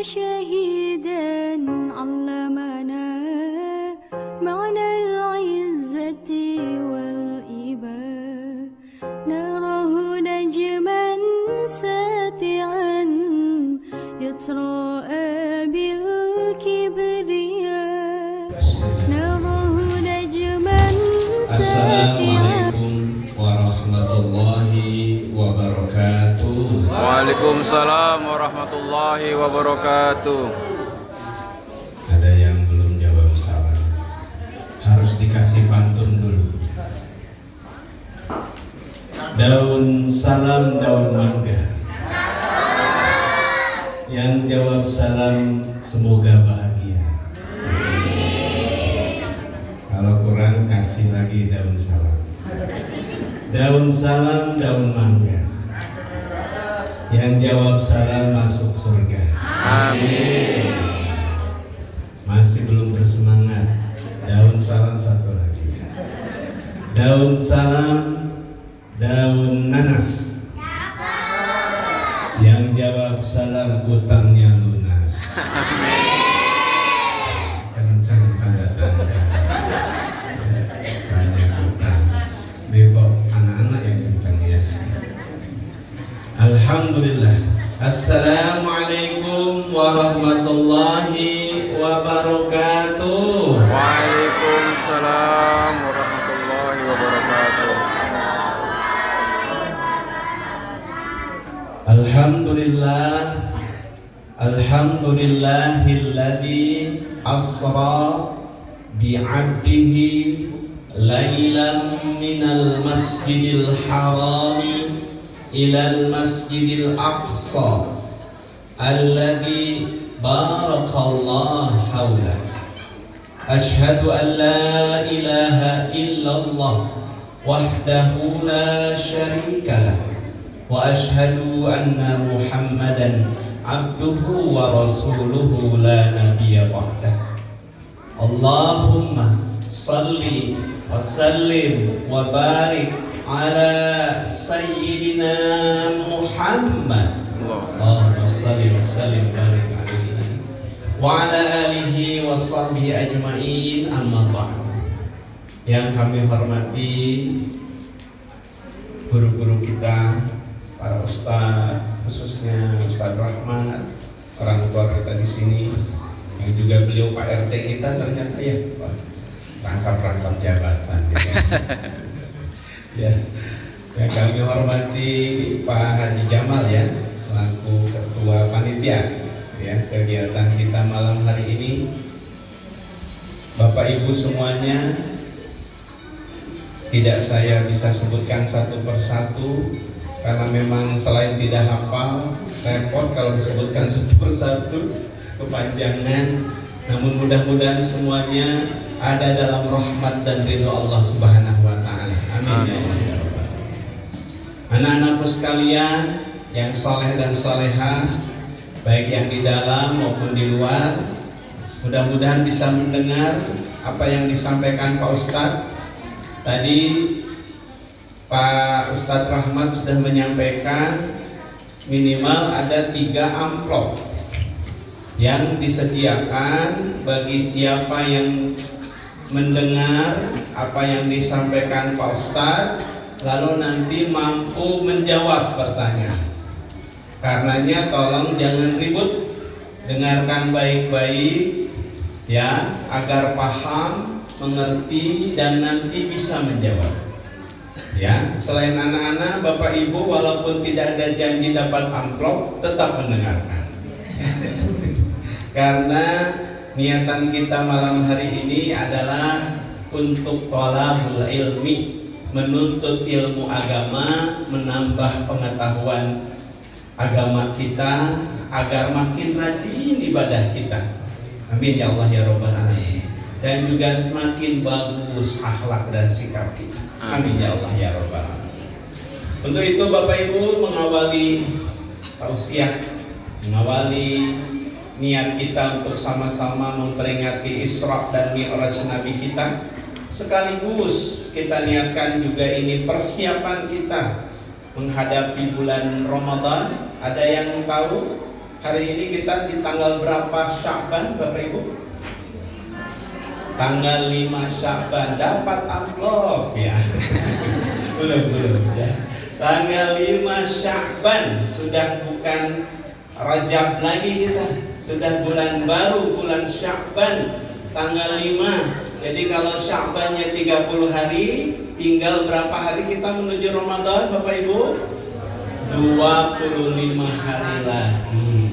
شهيدا علمنا معنى العزة والإباء نراه نجما ساتعا يتراءى بالكبرياء نراه نجما ساتعا. Assalamualaikum warahmatullahi wabarakatuh. Waalaikumsalam warahmatullahi wabarakatuh. Ada yang belum jawab salam, harus dikasih pantun dulu. Daun salam daun mangga. Yang jawab salam semoga bahagia. Kalau kurang kasih lagi daun salam. Daun salam daun mangga. Yang jawab salam masuk surga. Amin. Masih belum bersemangat. Daun salam satu lagi. Daun salam daun nanas. Yang jawab salam utangnya lunas. Kencang tanda-tanda. Banyak utang. Bebok anak-anak yang kencang ya. Alhamdulillah. Assalamualaikum warahmatullahi wabarakatuh. Waalaikumsalam warahmatullahi wabarakatuh. Alhamdulillah. Alhamdulillahilladzi asra bi'abdihi lailan minal masjidil harami ilal masjidil aqsa alladzi barakallahu hawla. Ashhadu an la ilaha illallah wahdahu la syarika lah wa ashhadu anna muhammadan abduhu wa rasuluhu la nabiyya ba'dah. Allahumma salli wa sallim wa barik ala sayyidina Muhammad. Allahumma salli wa sallim barik alaihi wa ala alihi wa sahbihi ajma'in, amma ba'd. Yang kami hormati guru-guru kita, para ustaz, khususnya Ustaz Rahmat, orang tua kita di sini, yang juga beliau Pak RT kita ternyata ya, rangkap-rangkap jabatan. Ya, yang kami hormati Pak Haji Jamal ya, selaku ketua panitia ya kegiatan kita malam hari ini. Bapak Ibu semuanya, tidak saya bisa sebutkan satu persatu karena memang selain tidak hafal, repot kalau disebutkan satu persatu, kepanjangan. Namun mudah-mudahan semuanya ada dalam rahmat dan ridho Allah Subhanahu wa taala. Amin ya Allah. Anak-anakku sekalian yang saleh dan salehah, baik yang di dalam maupun di luar, mudah-mudahan bisa mendengar apa yang disampaikan Pak Ustadz. Tadi Pak Ustadz Rahmat sudah menyampaikan minimal ada 3 amplop yang disediakan bagi siapa yang mendengar apa yang disampaikan Pak Ustadz, lalu nanti mampu menjawab pertanyaan. Karenanya tolong jangan ribut, dengarkan baik-baik ya, agar paham, mengerti, dan nanti bisa menjawab. Ya, selain anak-anak, Bapak Ibu walaupun tidak ada janji dapat amplop, tetap mendengarkan. Karena niatan kita malam hari ini adalah untuk thalabul ilmi, menuntut ilmu agama, menambah pengetahuan agama kita agar makin rajin ibadah kita. Amin ya Allah ya Rabbal alamin. Dan juga semakin bagus akhlak dan sikap kita. Amin ya Allah ya Rabbal alamin. Untuk itu Bapak Ibu mengawali tausiah, mengawali niat kita untuk sama-sama memperingati Isra dan Mi'raj Nabi kita, sekaligus kita niatkan juga ini persiapan kita menghadapi bulan Ramadan. Ada yang tahu Hari ini kita di tanggal berapa Sya'ban Bapak Ibu? Tanggal 5 Sya'ban. Dapat amplop ya. Belum ya. Tanggal 5 Sya'ban, sudah bukan Rajab lagi kita. Sudah bulan baru, bulan Sya'ban, tanggal 5. Jadi kalau Sya'bannya 30 hari, tinggal berapa hari kita menuju Ramadan Bapak Ibu? 25 hari lagi.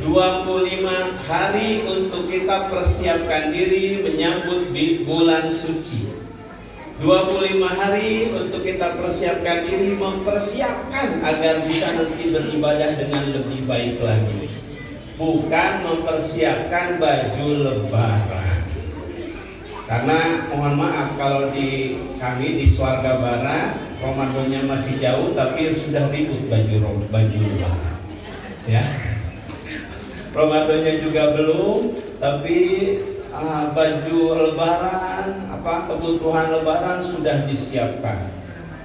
25 hari untuk kita persiapkan diri menyambut di bulan suci. 25 hari untuk kita persiapkan diri, mempersiapkan agar bisa nanti beribadah dengan lebih baik lagi. Bukan mempersiapkan baju lebaran. Karena mohon maaf kalau di kami di Swarga Barat Ramadannya masih jauh tapi sudah ribut baju lebaran. Ya. Ramadannya juga belum, tapi baju lebaran, kebutuhan lebaran sudah disiapkan.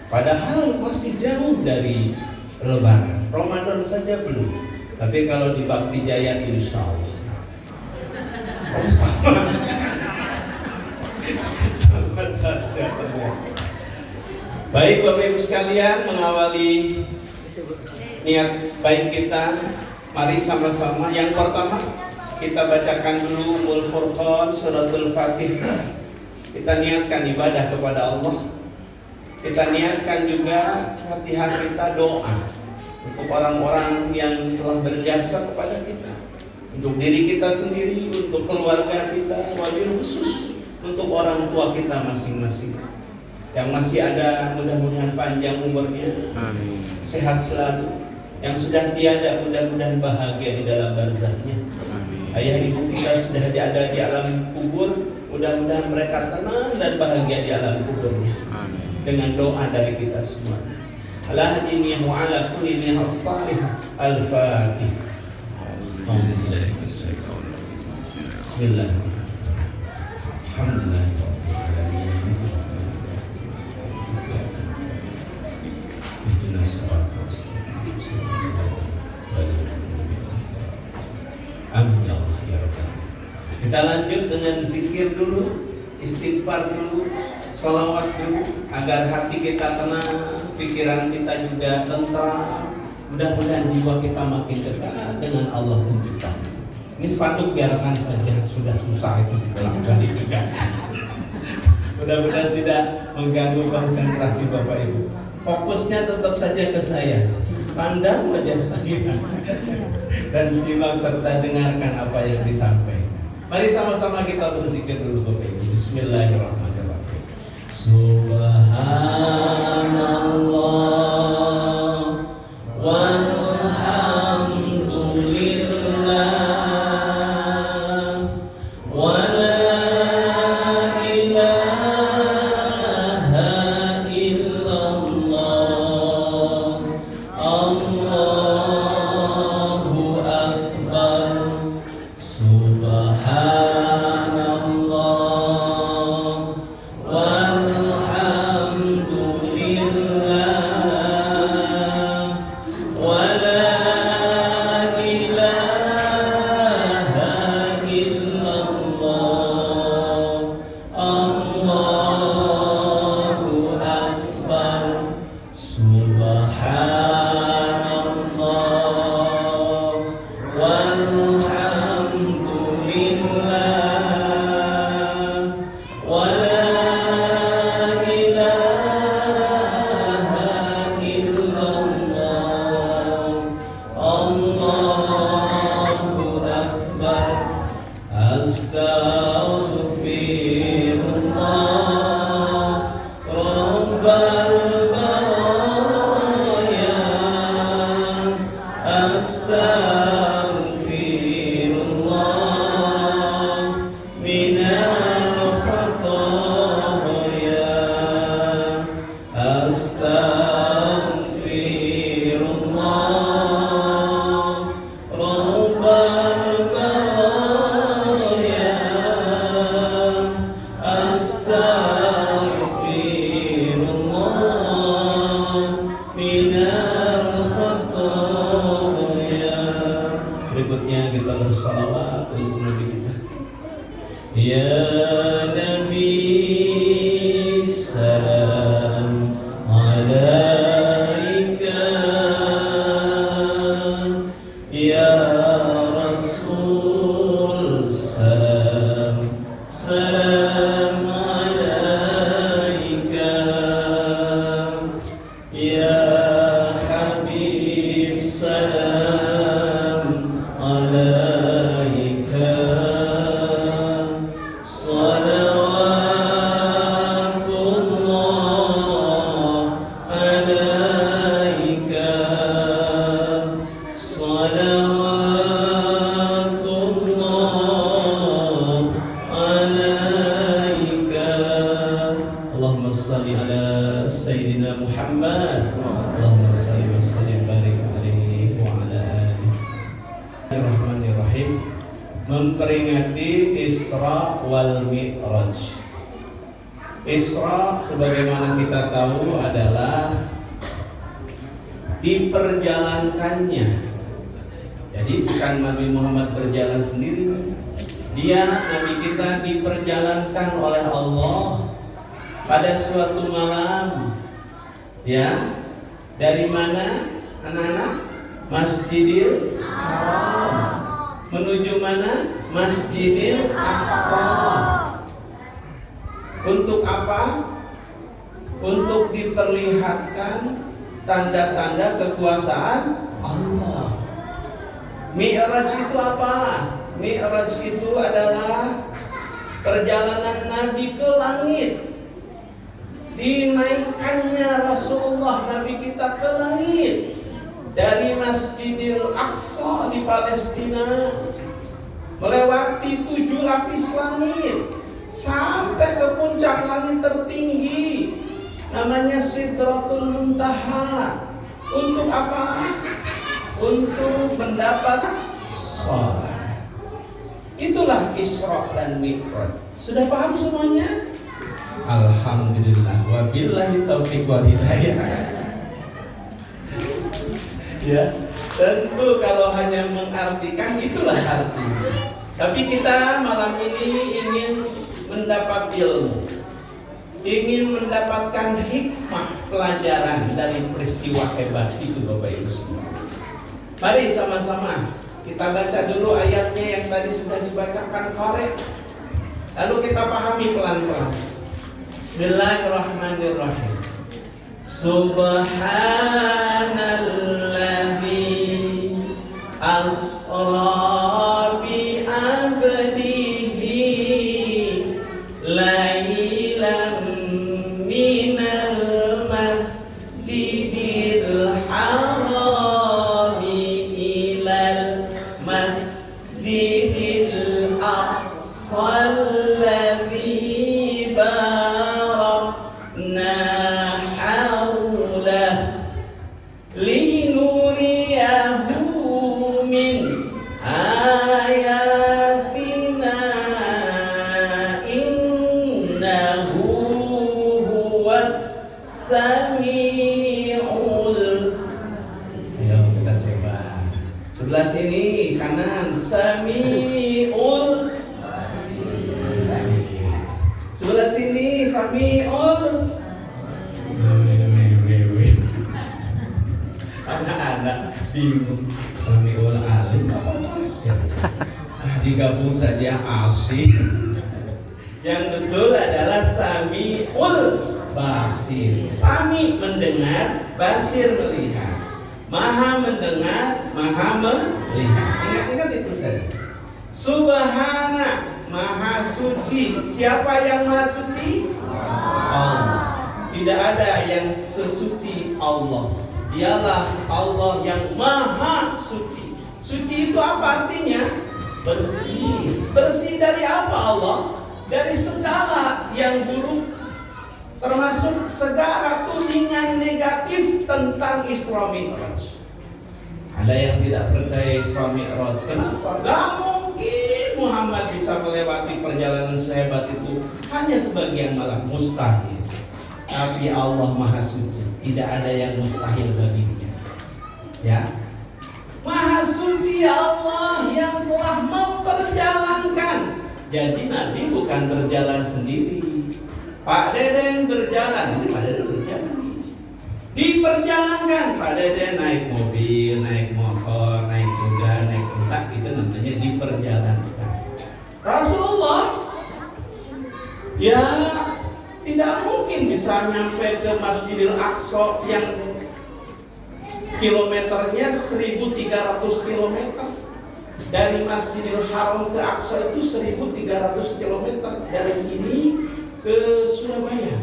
Padahal masih jauh dari lebaran. Ramadan saja belum. Tapi kalau di Bakti Jaya insya Allah. Oh sama. Sama saja. Baik Bapak Ibu sekalian, mengawali niat baik kita, mari sama-sama. Yang pertama kita bacakan dulu Ummul Furqan Suratul Fatihah. Kita niatkan ibadah kepada Allah. Kita niatkan juga Fatihah kita doa untuk orang-orang yang telah berjasa kepada kita, untuk diri kita sendiri, untuk keluarga kita, wabil khusus untuk orang tua kita masing-masing. Yang masih ada mudah-mudahan panjang umurnya, amin, sehat selalu. Yang sudah tiada mudah-mudahan bahagia di dalam barzahnya. Ayah ibu kita sudah ada di alam kubur, mudah-mudahan mereka tenang dan bahagia di alam kuburnya. Amin. Dengan doa dari kita semua. Ala hadini wa ala kulli nihas salihah. Al-Fatihah. Bismillah. Alhamdulillah. Amin ya Allah ya Rabbal. Kita lanjut dengan zikir dulu, istighfar dulu, sholawat dulu, agar hati kita tenang, pikiran kita juga tentram. Mudah-mudahan jiwa kita makin dekat dengan Allah Pencipta. Ini sepanduk biarkan saja, sudah susah itu diulang-ulang juga. Mudah-mudahan tidak mengganggu konsentrasi Bapak Ibu. Fokusnya tetap saja ke saya. Pandang wajah saya dan simak serta dengarkan apa yang disampaikan. Mari sama-sama kita berzikir dulu Bapak Ibu. Bismillahirrahmanirrahim. Subhanallah walhamdulillah wa la ilaha illallah. Allahu Akbar. Subhanallah walhamdulillah wa la ilaha illallah. Allahu Akbar. Subhanallah walhamdulillah wa la ilaha illallah. Allahu Akbar. Astaghfirullah Rabbal baraya. Astaghfirullah minal khataya. Astaghfirullah Rabbal baraya. Astaghfirullah minal khataya. berikutnya kita bersalawat untuk Nabi kita. Ya Nabi salam alaika, ya Rasul salam salam alaika, ya Habib salam alaika, salawatullah alaika, salawatullah alaika. Allahumma salli ala Sayyidina Muhammad, Allahumma salli wa sallim barik alaihi wa ala alihi. Bismillahirrahmanirrahim. Memperingati Isra wal Mi'raj. Isra sebagaimana kita tahu adalah diperjalankannya. Jadi bukan Nabi Muhammad berjalan sendiri. Dia Nabi kita diperjalankan oleh Allah pada suatu malam. Ya. Dari mana anak-anak? Masjidil Haram menuju mana? Masjidil Aqsa. Untuk apa? Untuk diperlihatkan tanda-tanda kekuasaan Allah. Mi'raj itu apa? Mi'raj itu adalah perjalanan Nabi ke langit. Dinaikkannya Rasulullah Nabi kita ke langit dari Masjidil Aqsa di Palestina, melewati 7 lapis langit sampai ke puncak langit tertinggi namanya Sidratul Muntaha. Untuk apa? Untuk mendapat sholat. Itulah Isra dan Mi'raj. Sudah paham semuanya? Alhamdulillah, wabillahi taufiq wal hidayah. Ya, tentu kalau hanya mengartikan itulah artinya. Tapi kita malam ini ingin mendapat ilmu, ingin mendapatkan hikmah pelajaran dari peristiwa hebat itu, Bapak Ibu semua. Mari sama-sama kita baca dulu ayatnya yang tadi sudah dibacakan korek, lalu kita pahami pelan-pelan. Bismillahirrahmanirrahim. Subhanalladzi asra bi abdihi lailan minal masjidil harami ilal masjidil aqsa alladzi barakna linuriyahu min ayatina innahu huwas sami'ul. Ayo kita coba sebelah sini kanan, sami'ul. Sebelah sini sami'ul. Anak-anak bingung, Samiul Alim apa Basir? Digabung saja asik. Yang betul adalah Samiul Basir. Sami mendengar, Basir melihat. Maha mendengar, Maha melihat. Ingat-ingat itu saja. Subhana, Maha suci. Siapa yang Maha suci? Allah. Tidak ada yang sesuci Allah. Dialah Allah yang maha suci. Suci itu apa artinya? Bersih. Bersih dari apa Allah? Dari segala yang buruk, termasuk segala tudingan negatif tentang Isra Mi'raj. Ada yang tidak percaya Isra Mi'raj. Kenapa? Gak mungkin Muhammad bisa melewati perjalanan sehebat itu hanya sebagian malam. Mustahil. Tapi Allah maha suci, tidak ada yang mustahil baginya. Ya, Maha suci Allah yang telah memperjalankan. Jadi Nabi bukan berjalan sendiri. Pak Deden berjalan, ini Pak Deden berjalan. Diperjalankan, Pak Deden naik mobil, naik motor, naik kuda, naik unta, itu namanya diperjalankan. Rasulullah ya tidak mungkin bisa nyampe ke Masjidil Aqsa yang kilometernya 1.300 km. Dari Masjidil Haram ke Aqsa itu 1.300 km. Dari sini ke Surabaya.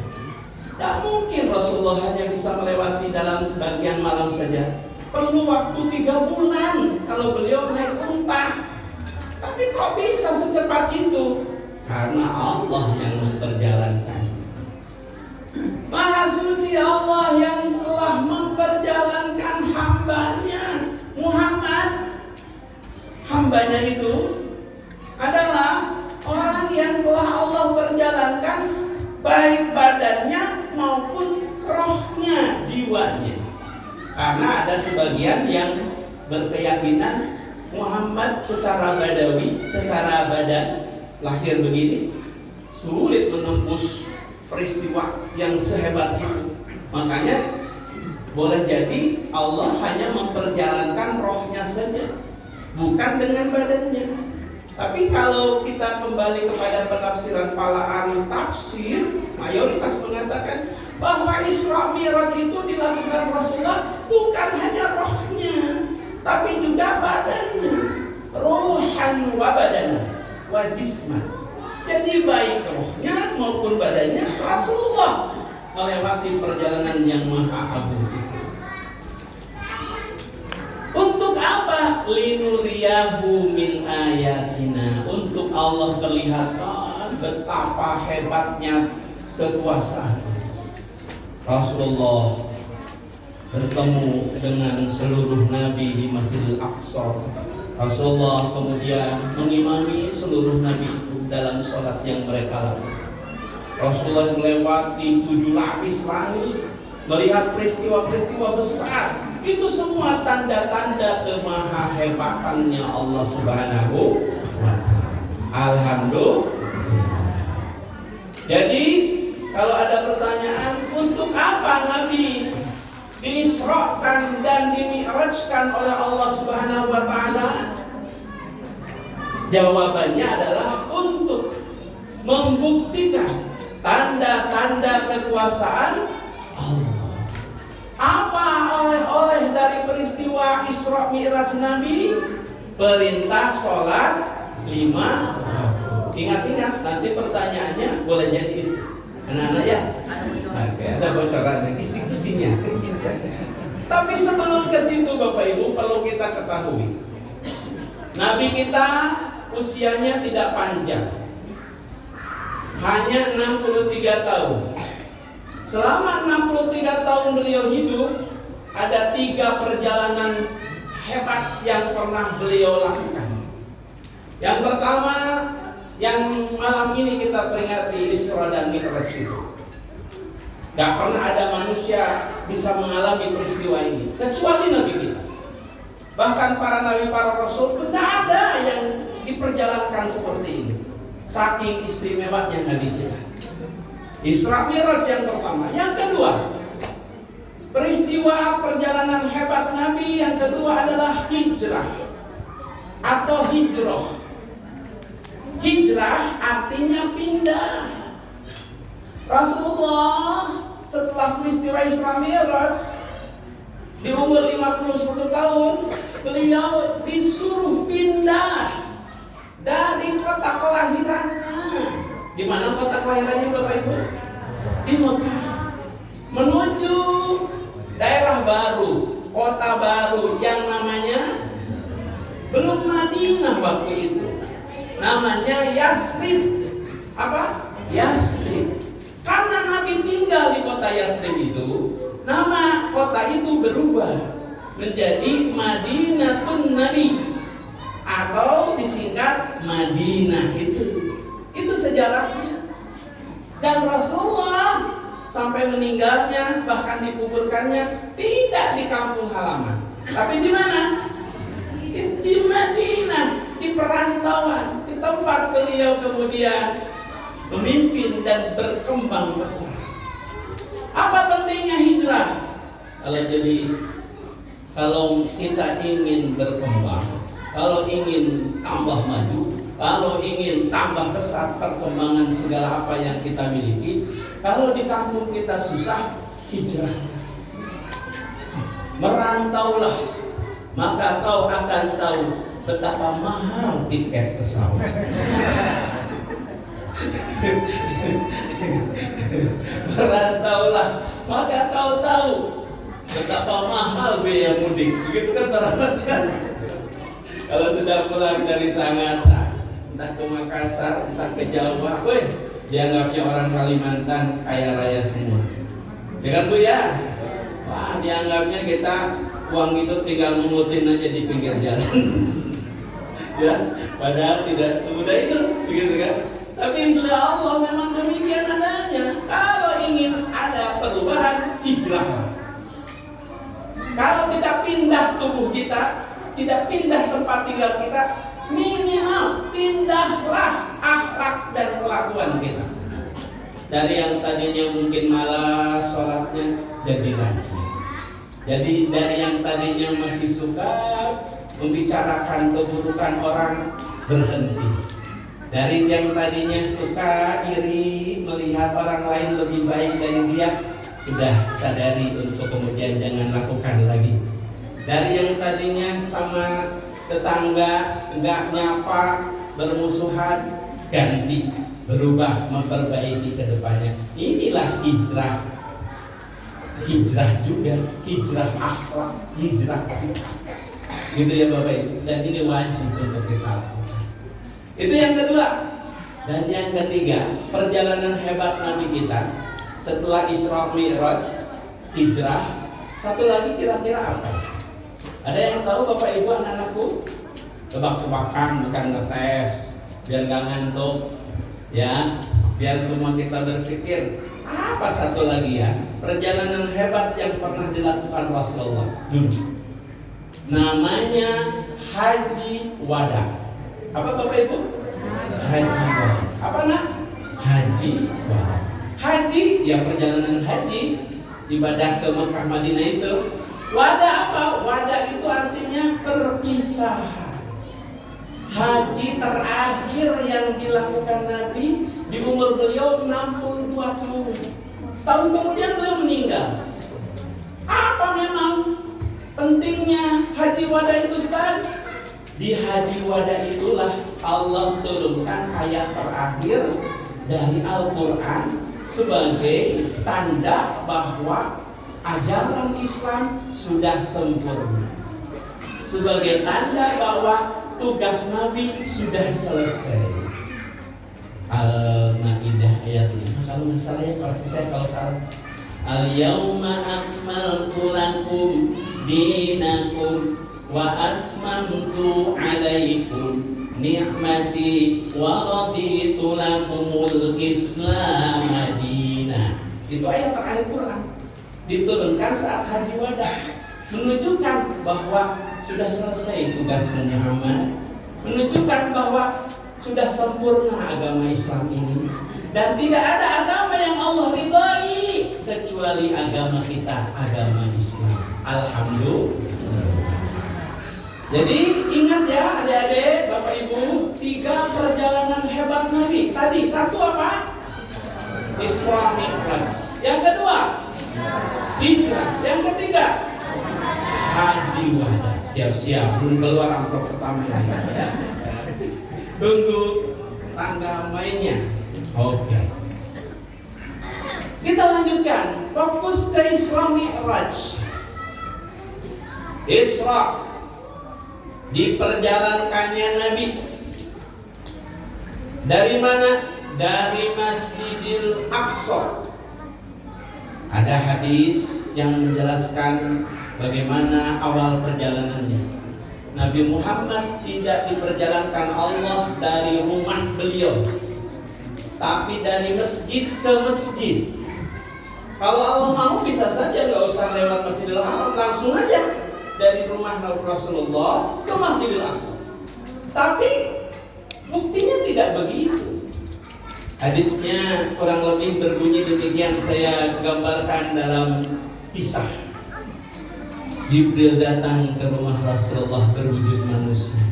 Tidak mungkin Rasulullah hanya bisa melewati dalam sebagian malam saja. Perlu waktu 3 bulan kalau beliau naik unta. Tapi kok bisa secepat itu? Karena Allah yang memperjalankan. Maha suci Allah yang telah memperjalankan hambanya Muhammad. Hambanya itu adalah orang yang telah Allah perjalankan baik badannya maupun rohnya, jiwanya. Karena ada sebagian yang berkeyakinan Muhammad secara badawi, secara badan lahir begini, sulit menembus peristiwa yang sehebat itu. Makanya boleh jadi Allah hanya memperjalankan rohnya saja, bukan dengan badannya. Tapi kalau kita kembali kepada penafsiran para ahli tafsir, mayoritas mengatakan bahwa Isra Mi'raj itu dilakukan Rasulullah bukan hanya rohnya, tapi juga badannya, ruhan wa badanan wa jisman. Jadi baik rohnya maupun badannya Rasulullah melewati perjalanan yang maha agung itu. Untuk apa? Linuriyahu min ayatina, untuk Allah perlihatkan betapa hebatnya kekuasaan. Rasulullah bertemu dengan seluruh nabi di Masjidil Aqsa. Rasulullah kemudian mengimami seluruh nabi itu dalam sholat yang mereka lakukan. Rasulullah melewati 7 lapis langit, melihat peristiwa-peristiwa besar. Itu semua tanda-tanda kemahahebatannya Allah Subhanahu wa ta'ala. Alhamdulillah. Jadi kalau ada pertanyaan, untuk apa Nabi diisrakan dan dimi'rajkan oleh Allah Subhanahu wa ta'ala? Jawabannya adalah untuk membuktikan tanda-tanda kekuasaan Allah. Apa oleh-oleh dari peristiwa Isra Mi'raj Nabi? Perintah sholat 5 waktu. Ingat-ingat, nanti pertanyaannya boleh jadi itu. Anak-anak ya? Oke, ada bocorannya, kisi-kisinya. Tapi sebelum ke situ Bapak Ibu, perlu kita ketahui, Nabi kita usianya tidak panjang, hanya 63 tahun. Selama 63 tahun beliau hidup, ada 3 perjalanan hebat yang pernah beliau lakukan. Yang pertama, yang malam ini kita peringati Isra dan Mi'raj itu. Gak pernah ada manusia bisa mengalami peristiwa ini kecuali Nabi kita. Bahkan para nabi, para rasul pun tidak ada yang diperjalankan seperti ini. Saking istimewanya Nabi kita. Isra Mi'raj yang pertama. Yang kedua, peristiwa perjalanan hebat Nabi yang kedua adalah hijrah atau hijrah. Hijrah artinya pindah. Rasulullah setelah peristiwa Isra Mi'raj di umur 51 tahun, beliau disuruh pindah dari kota kelahirannya. Di mana kota kelahirannya Bapak Ibu? Di Mekah. Menuju daerah baru, kota baru yang namanya belum Madinah waktu itu. Namanya Yasrib. Apa? Yasrib. Karena Nabi tinggal di kota Yasrib itu, nama kota itu berubah menjadi Madinatun Nabi atau disingkat Madinah itu. Itu sejarahnya. Dan Rasulullah sampai meninggalnya, bahkan dikuburkannya tidak di kampung halaman, tapi di mana? di Madinah, di perantauan, di tempat beliau kemudian memimpin dan berkembang besar. Apa pentingnya hijrah? Kalau kita ingin berkembang, kalau ingin tambah maju, kalau ingin tambah besar perkembangan segala apa yang kita miliki, kalau di kampung kita susah, hijrah. Merantaulah, maka kau akan tahu betapa mahal tiket pesawat. Merantaulah, maka kau tahu betapa mahal biaya mudik. Begitu kan para macam. Kalau sudah pulang dari Sangatta, entah ke Makassar, entah ke Jawa, dianggapnya orang Kalimantan kaya raya semua. Ya kan Bu ya? Wah, dianggapnya kita uang itu tinggal mengutin aja di pinggir jalan. Ya, padahal tidak semudah itu, begitu kan? Tapi insya Allah memang demikian adanya. Kalau ingin ada perubahan, hijrahlah. Kalau tidak pindah tubuh kita, tidak pindah tempat tinggal kita, minimal pindahlah akhlak dan kelakuan kita. Dari yang tadinya mungkin malas sholatnya jadi rajin. Jadi dari yang tadinya masih suka membicarakan keburukan orang, berhenti. Dari yang tadinya suka iri melihat orang lain lebih baik dari dia, sudah sadari untuk kemudian jangan lakukan lagi. Dari yang tadinya sama tetangga nggak nyapa, bermusuhan, ganti, berubah, memperbaiki ke depannya. Inilah hijrah. Hijrah juga, hijrah akhlak, hijrah sikap. Gitu ya Bapak Ibu. Dan ini wajib untuk kita lakukan. Itu yang kedua. Dan yang ketiga, perjalanan hebat Nabi kita setelah Isra Mi'raj, hijrah. Satu lagi kira-kira apa? Ada yang tahu Bapak Ibu, anak-anakku? Tebak-tebakan, bukan ngetes, biar gak ngantuk, ya. Biar semua kita berpikir apa satu lagi ya perjalanan hebat yang pernah dilakukan Rasulullah dulu. Namanya Haji Wada. Apa Bapak Ibu? Haji Wada. Apa nak? Haji Wada. Haji, ya perjalanan haji, ibadah ke Makkah Madinah itu. Wada apa? Wada itu artinya perpisahan. Haji terakhir yang dilakukan Nabi di umur beliau 62 tahun. Setahun kemudian beliau meninggal. Apa memang pentingnya Haji Wada itu sekali? Di Haji Wada itulah Allah turunkan ayat terakhir dari Al-Quran sebagai tanda bahwa ajaran Islam sudah sempurna, sebagai tanda bahwa tugas Nabi sudah selesai. Al-Maidah ayat 5. Kalau nggak salah ya, koreksi saya kalau salah. Al-yawma akmaltu lakum dinakum wa atmamtu alaikum ni'mati wa raditu lakumul Islam madinah. Itu ayat terakhir Quran diturunkan saat Haji Wada, menunjukkan bahwa sudah selesai tugas Muhammad, menunjukkan bahwa sudah sempurna agama Islam ini, dan tidak ada agama yang Allah ridhai kecuali agama kita, agama Islam. Alhamdulillah. Jadi ingat ya adik-adik, Bapak Ibu, 3 perjalanan hebat Nabi. Tadi satu apa? Isra Mi'raj. Yang kedua, hijrah. Yang ketiga, Haji Wada. Siap-siap, belum keluar amplop pertama ini ya. Tunggu tanggal mainnya. Oke. Kita lanjutkan. Fokus ke Isra Mi'raj. Isra, diperjalankannya Nabi dari mana? Dari Masjidil Aqsa. Ada hadis yang menjelaskan bagaimana awal perjalanannya. Nabi Muhammad tidak diperjalankan Allah dari rumah beliau, tapi dari masjid ke masjid. Kalau Allah mau bisa saja nggak usah lewat Masjidil Haram, langsung aja dari rumah Rasulullah ke Masjidil Aqsa. Tapi buktinya tidak begitu. Hadisnya kurang lebih berbunyi demikian, saya gambarkan dalam kisah. Jibril datang ke rumah Rasulullah berwujud manusia.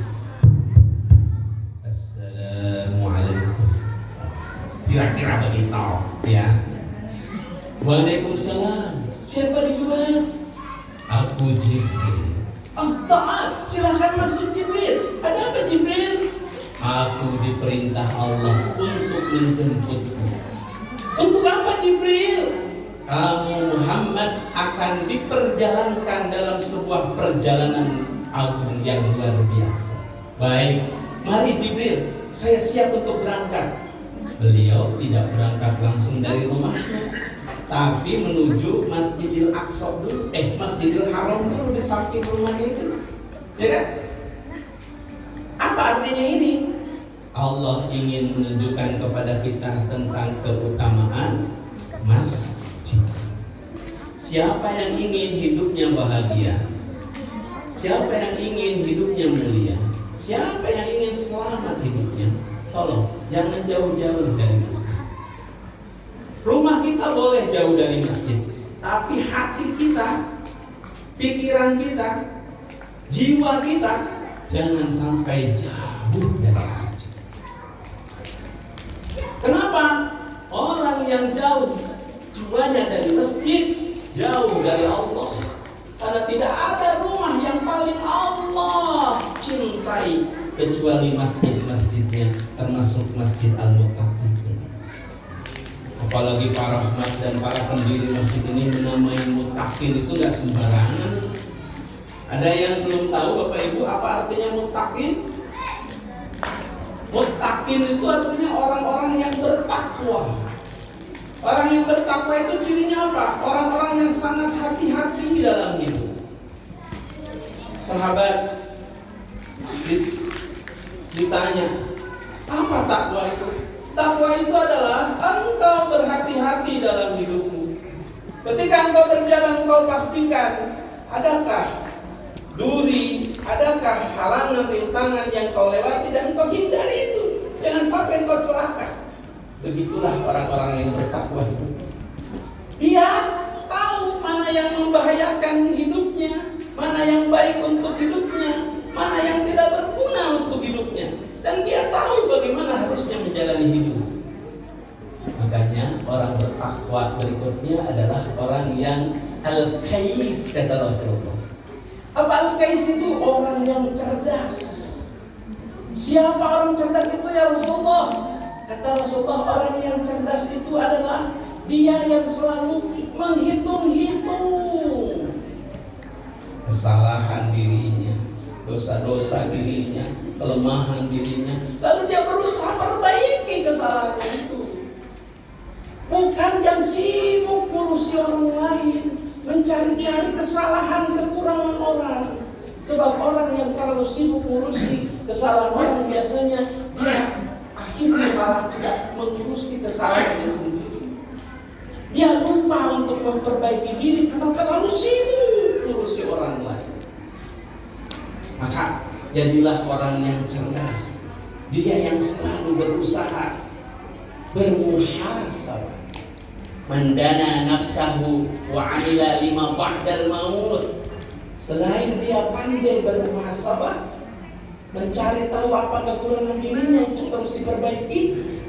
Assalamualaikum. Kira-kira begitu, ya. Waalaikumsalam. Siapa di luar? Aku Jibril. Oh, taat. Silahkan masuk Jibril. Ada apa Jibril? Aku diperintah Allah untuk menjemputmu. Untuk apa Jibril? Kamu Muhammad akan diperjalankan dalam sebuah perjalanan agung yang luar biasa. Baik, mari Jibril, saya siap untuk berangkat. Beliau tidak berangkat langsung dari rumahnya, tapi menuju Masjidil Aqsa dulu, Masjidil Haram dulu di samping rumahnya itu. Ya kan? Apa artinya ini? Allah ingin menunjukkan kepada kita tentang keutamaan masjid. Siapa yang ingin hidupnya bahagia? Siapa yang ingin hidupnya mulia? Siapa yang ingin selamat hidupnya? Tolong, jangan jauh-jauh dari masjid. Rumah kita boleh jauh dari masjid, tapi hati kita, pikiran kita, jiwa kita jangan sampai jauh dari masjid. Kenapa? Orang yang jauh jiwanya dari masjid, jauh dari Allah. Karena tidak ada rumah yang paling Allah cintai kecuali masjid-masjidnya, termasuk Masjid Al-Muttaqin ini. Apalagi para rahmat dan para pendiri masjid ini menamai Muttaqin itu gak sembarangan. Ada yang belum tahu Bapak Ibu apa artinya Muttaqin? Muttaqin itu artinya orang-orang yang bertakwa. Orang yang bertakwa itu cirinya apa? Orang-orang yang sangat hati-hati dalam hidup. Sahabat ditanya, apa takwa itu? Takwa itu adalah engkau berhati-hati dalam hidupmu. Ketika engkau berjalan, engkau pastikan adakah duri, adakah halangan, rintangan yang kau lewati dan engkau hindari itu. Jangan sampai engkau celaka. Begitulah orang-orang yang bertakwa itu. Dia tahu mana yang membahayakan hidupnya, mana yang baik untuk hidupnya, mana yang tidak berguna untuk hidupnya, dan dia tahu bagaimana harusnya menjalani hidup. Makanya orang bertakwa berikutnya adalah orang yang al-qais, kata Rasulullah. Apa al-qais itu? Orang yang cerdas. Siapa orang cerdas itu ya Rasulullah? Kata Rasulullah, orang yang cerdas itu adalah dia yang selalu menghitung-hitung kesalahan dirinya, dosa-dosa dirinya, kelemahan dirinya, lalu dia berusaha perbaiki kesalahan itu. Bukan yang sibuk ngurusi orang lain, mencari-cari kesalahan, kekurangan orang. Sebab orang yang terlalu sibuk ngurusi kesalahan orang biasanya dia akhirnya malah tidak mengurusi kesalahannya sendiri. Dia lupa untuk memperbaiki diri karena terlalu sibuk mengurusi orang lain. Maka jadilah orang yang cerdas. Dia yang selalu berusaha bermuhasabah. Mandana nafsahu wa amila lima ba'dal maut. Selain dia pandai bermuhasabah, mencari tahu apa kekurangan dirinya untuk terus diperbaiki,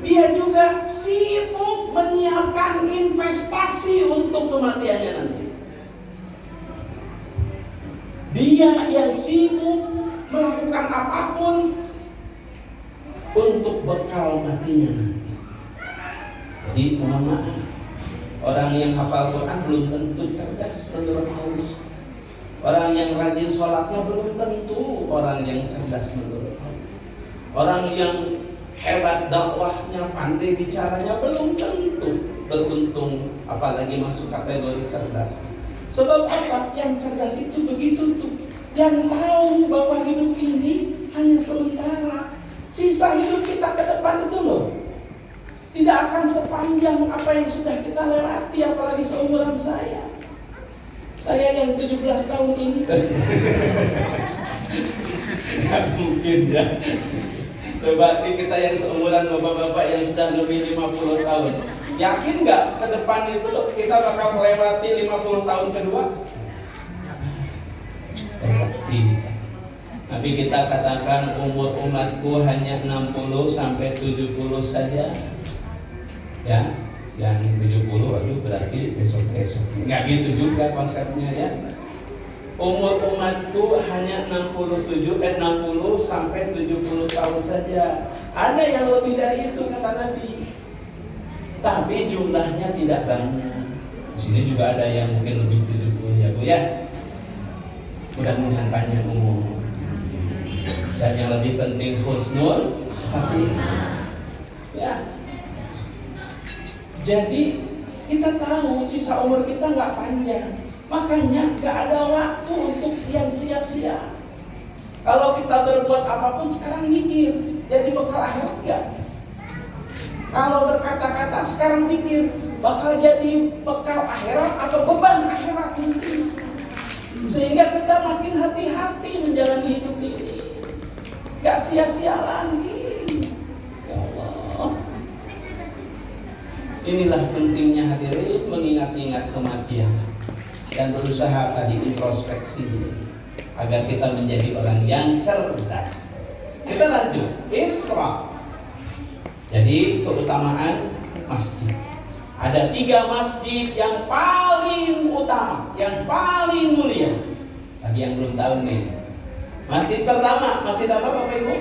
dia juga sibuk menyiapkan investasi untuk kematiannya nanti. Dia yang sibuk melakukan apapun untuk bekal matinya nanti. Jadi mohon maaf, orang yang hafal Quran belum tentu cerdas menurut Allah. Orang yang rajin sholatnya belum tentu orang yang cerdas menurut Allah. Orang yang hebat dakwahnya, pandai bicaranya belum tentu beruntung, apalagi masuk kategori cerdas. Sebab apa? Yang cerdas itu begitu tuh, yang tahu bahwa hidup ini hanya sementara. Sisa hidup kita ke depan itu loh tidak akan sepanjang apa yang sudah kita lewati, apalagi seumuran saya Saya yang 17 tahun ini. Nggak mungkin ya. Coba kita yang seumuran bapak-bapak yang sudah lebih 50 tahun, yakin nggak ke depan itu kita bakal melewati 50 tahun kedua? Tapi kita katakan umur umatku hanya 60 sampai 70 saja. Ya, yang 70 itu berarti besok-besok. Nggak gitu juga konsepnya ya. Umur umatku hanya 60 sampai 70 tahun saja. Ada yang lebih dari itu kata Nabi. Tapi jumlahnya tidak banyak. Di sini juga ada yang mungkin lebih 70 ya Bu ya. Mudah-mudahan panjang umur. Dan yang lebih penting husnul khatimah. Ya. Jadi kita tahu sisa umur kita nggak panjang. Makanya gak ada waktu untuk yang sia-sia. Kalau kita berbuat apapun sekarang mikir, jadi bekal akhirat gak? Kalau berkata-kata sekarang mikir, bakal jadi bekal akhirat atau beban akhirat mungkin. Sehingga kita makin hati-hati menjalani hidup ini. Gak sia-sia lagi. Ya Allah. Inilah pentingnya hadirin mengingat-ingat kematian dan berusaha tadi introspeksi agar kita menjadi orang yang cerdas. Kita lanjut Isra. Jadi keutamaan masjid. Ada 3 masjid yang paling utama, yang paling mulia. Bagi yang belum tahu nih, masjid pertama, masjid apa Bapak Ibu?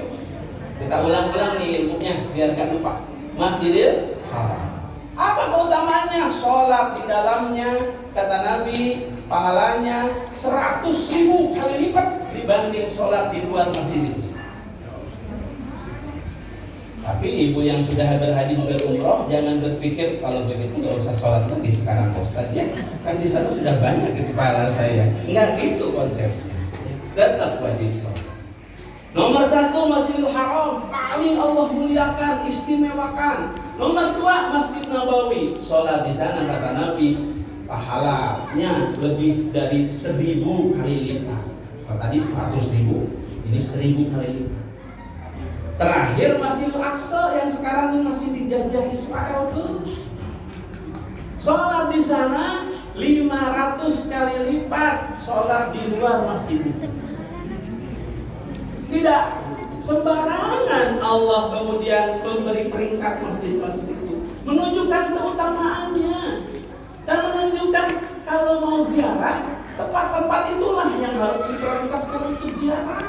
Kita ulang-ulang nih ilmunya biar gak lupa. Masjidil Haram. Apa keutamaannya? Sholat di dalamnya, kata Nabi, pahalanya 100.000 kali lipat dibanding sholat di luar masjid itu. Tapi ibu yang sudah berhaji berumroh jangan berpikir kalau begitu nggak usah sholat lagi sekarang Ustaz ya. Kan di sana sudah banyak itu pahala saya. Nggak gitu konsepnya. Tetap wajib sholat. Nomor 1 Masjidil Haram, paling Allah muliakan, istimewakan. Nomor 2 Masjid Nabawi, sholat di sana kata Nabi pahalanya lebih dari 1.000 kali lipat. Kalau tadi 100.000, ini 1.000 kali lipat. Terakhir Masjidil Aqsa yang sekarang masih dijajah Israel tuh. Sholat di sana 500 kali lipat sholat di luar masjid itu. Tidak sembarangan Allah kemudian memberi peringkat masjid-masjid itu, menunjukkan keutamaannya dan menunjukkan kalau mau ziarah tempat-tempat itulah yang harus diprioritaskan untuk ziarah.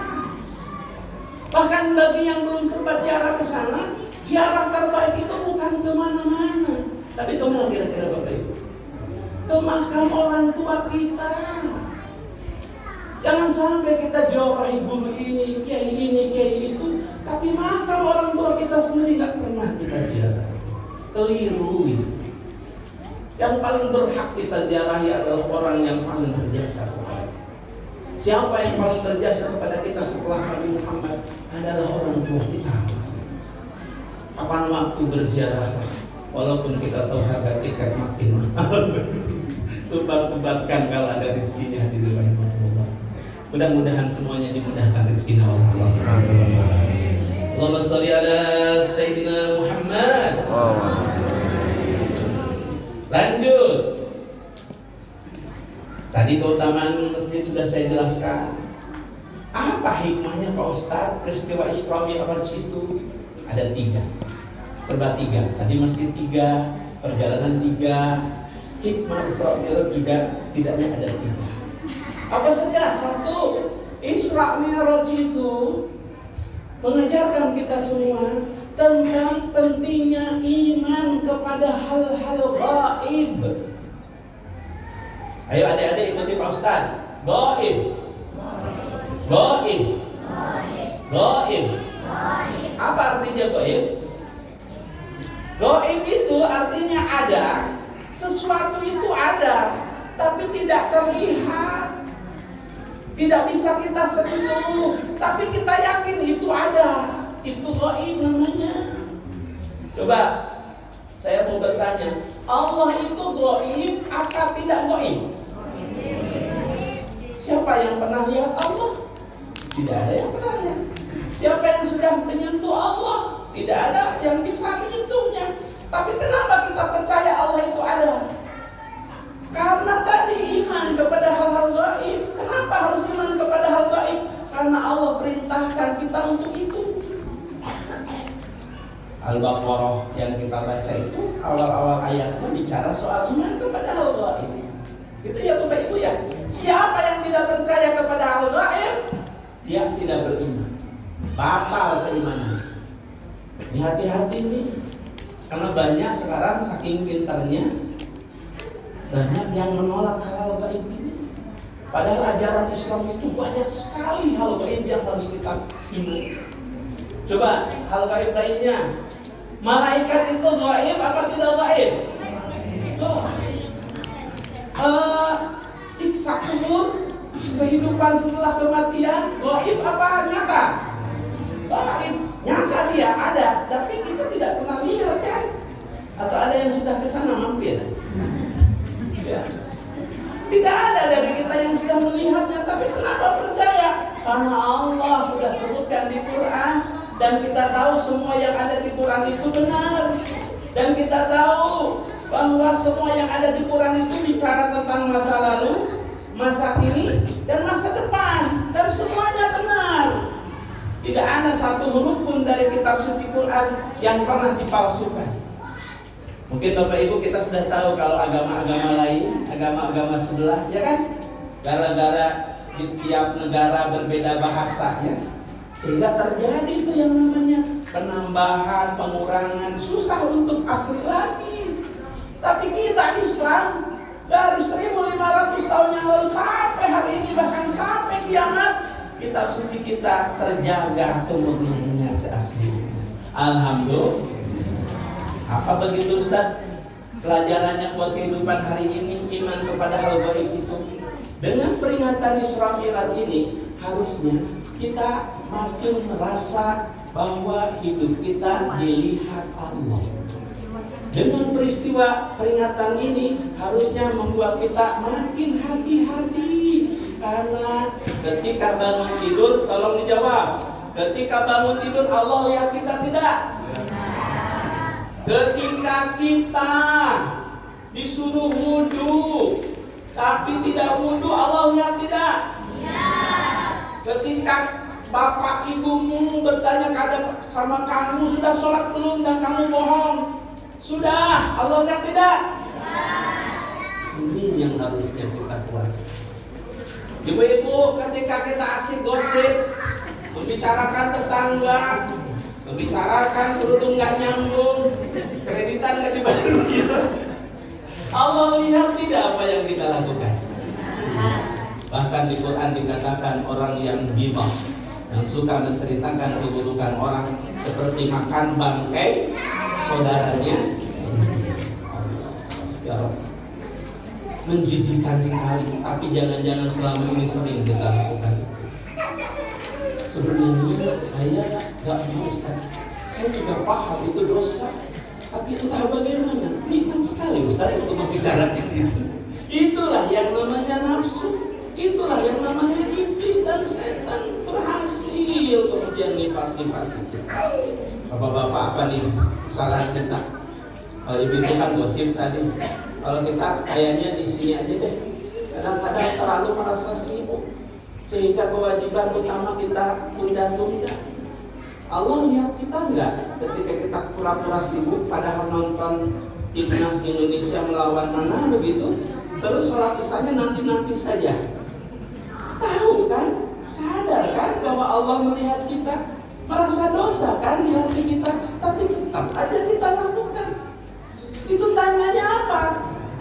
Bahkan bagi yang belum sempat ziarah ke sana, ziarah terbaik itu bukan kemana-mana, tapi kemana kira-kira Bapak Ibu? Ke makam orang tua kita. Jangan sampai kita jorohi guru ini, kiai itu, tapi makam orang tua kita sendiri nggak pernah kita ziarah. Keliru itu. Yang paling berhak kita ziarahi adalah orang yang paling berjasa kepada. Siapa yang paling berjasa kepada kita setelah Nabi Muhammad adalah orang tua kita. Kapan waktu berziarah? Walaupun kita tahu harga tiket makin mahal, sempat-sempatkan kalau ada rezekinya di rumah Allah. Mudah-mudahan semuanya dimudahkan rezekinya oleh Allah Subhanahu wa taala. Allahumma shalli ala sayyidina Muhammad. Lanjut. Tadi keutamaan masjid sudah saya jelaskan. Apa hikmahnya Pak Ustadz? Peristiwa Isra Mi'raj itu ada 3. Serba 3. Tadi masjid 3, perjalanan 3, hikmah Isra Mi'raj juga setidaknya ada 3. Apa saja? 1, Isra Mi'raj itu mengajarkan kita semua tentang pentingnya iman kepada hal-hal gaib. Ayo adik-adik ikuti Pak Ustaz. Gaib. Gaib. Gaib. Apa artinya gaib? Gaib itu artinya ada. Sesuatu itu ada, tapi tidak terlihat. Tidak bisa kita sentuh, tapi kita yakin itu ada. Itu gaib namanya. Coba saya mau bertanya, Allah itu gaib apa tidak gaib? yang pernah lihat Allah? Tidak ada yang pernah lihat. Siapa yang sudah menyentuh Allah? Tidak ada yang bisa menyentuhnya. Tapi kenapa kita percaya Allah itu ada? Karena tadi iman kepada hal-hal gaib. Kenapa harus iman kepada hal gaib? Karena Allah perintahkan kita untuk itu. Al-Baqarah yang kita baca itu awal-awal ayatnya bicara soal iman kepada hal gaib. Itu ya Bapak Ibu ya. Siapa yang tidak percaya kepada hal gaib, dia tidak beriman. Batal keimanan. Ini hati-hati nih. Karena banyak sekarang saking pintarnya, banyak yang menolak hal gaib ini. Padahal ajaran Islam itu banyak sekali hal gaib yang harus kita imani. Coba hal gaib lainnya. Malaikat itu gaib apa tidak gaib? Siksa kubur, kehidupan setelah kematian, gaib apa nyata? Gaib, nyata dia ada, tapi kita tidak pernah lihat kan? Atau ada yang sudah ke sana mampir? Ya. Tidak ada dari kita yang sudah melihatnya, tapi kenapa percaya? Karena Allah sudah sebutkan di Quran, dan kita tahu semua yang ada di Quran itu benar. Dan kita tahu bahwa semua yang ada di Quran itu bicara tentang masa lalu, masa kini, dan masa depan. Dan semuanya benar. Tidak ada satu huruf pun dari kitab suci Quran yang pernah dipalsukan. Mungkin Bapak Ibu kita sudah tahu kalau agama-agama lain, agama-agama sebelah, ya kan? Gara-gara di tiap negara berbeda bahasa, ya. Sehingga terjadi itu yang namanya penambahan, pengurangan, susah untuk asli lagi. Tapi kita Islam dari 1500 tahun yang lalu sampai hari ini, bahkan sampai kiamat, kitab suci kita terjaga kemurniannya, keasliannya. Alhamdulillah. Apa begitu Ustaz? Pelajarannya buat kehidupan hari ini, iman kepada hal gaib itu. Dengan peringatan Isra Mi'raj ini, harusnya kita makin merasa bahwa hidup kita dilihat Allah. Dengan peristiwa peringatan ini harusnya membuat kita makin hati-hati. Karena ketika bangun tidur, tolong dijawab, ketika bangun tidur Allah lihat kita tidak? Ketika kita disuruh wudhu tapi tidak wudhu, Allah lihat tidak? Ketika bapak ibumu bertanya sama kamu, sudah sholat belum, dan kamu bohong, sudah, Allah lihat tidak? Ini yang harusnya kita kuasai. Ibu-ibu, ketika kita asik gosip, membicarakan tetangga, membicarakan kerudung gak nyambung, kreditan gak dibayar, Allah lihat tidak apa yang kita lakukan? Bahkan di Quran dikatakan orang yang bimah, yang suka menceritakan keburukan orang, seperti makan bangkai saudaranya sendiri. Ya Allah, menjijikan sekali. Tapi jangan-jangan selama ini sering kita lakukan. Sebenarnya saya gak mau Ustaz, saya juga paham itu dosa, tapi entah bagaimana nikmat sekali Ustaz untuk membicarakan itu. Itulah yang namanya nafsu. Itulah yang namanya iblis dan setan berhasil kemudian nipas-nipas itu. Bapak-bapak apa nih saran kita? Kalau ibu itu kan gosip tadi. Kalau kita kayaknya di sini aja deh. Kadang-kadang terlalu merasa sibuk sehingga kewajiban utama kita tunda-tunda. Allah lihat kita enggak ketika kita pura-pura sibuk padahal nonton timnas Indonesia melawan mana begitu, terus sholat isanya nanti-nanti saja. Tahu kan, sadar kan bahwa Allah melihat kita, merasa dosa kan di hati kita, tapi tetap aja kita lakukan. Itu tandanya apa?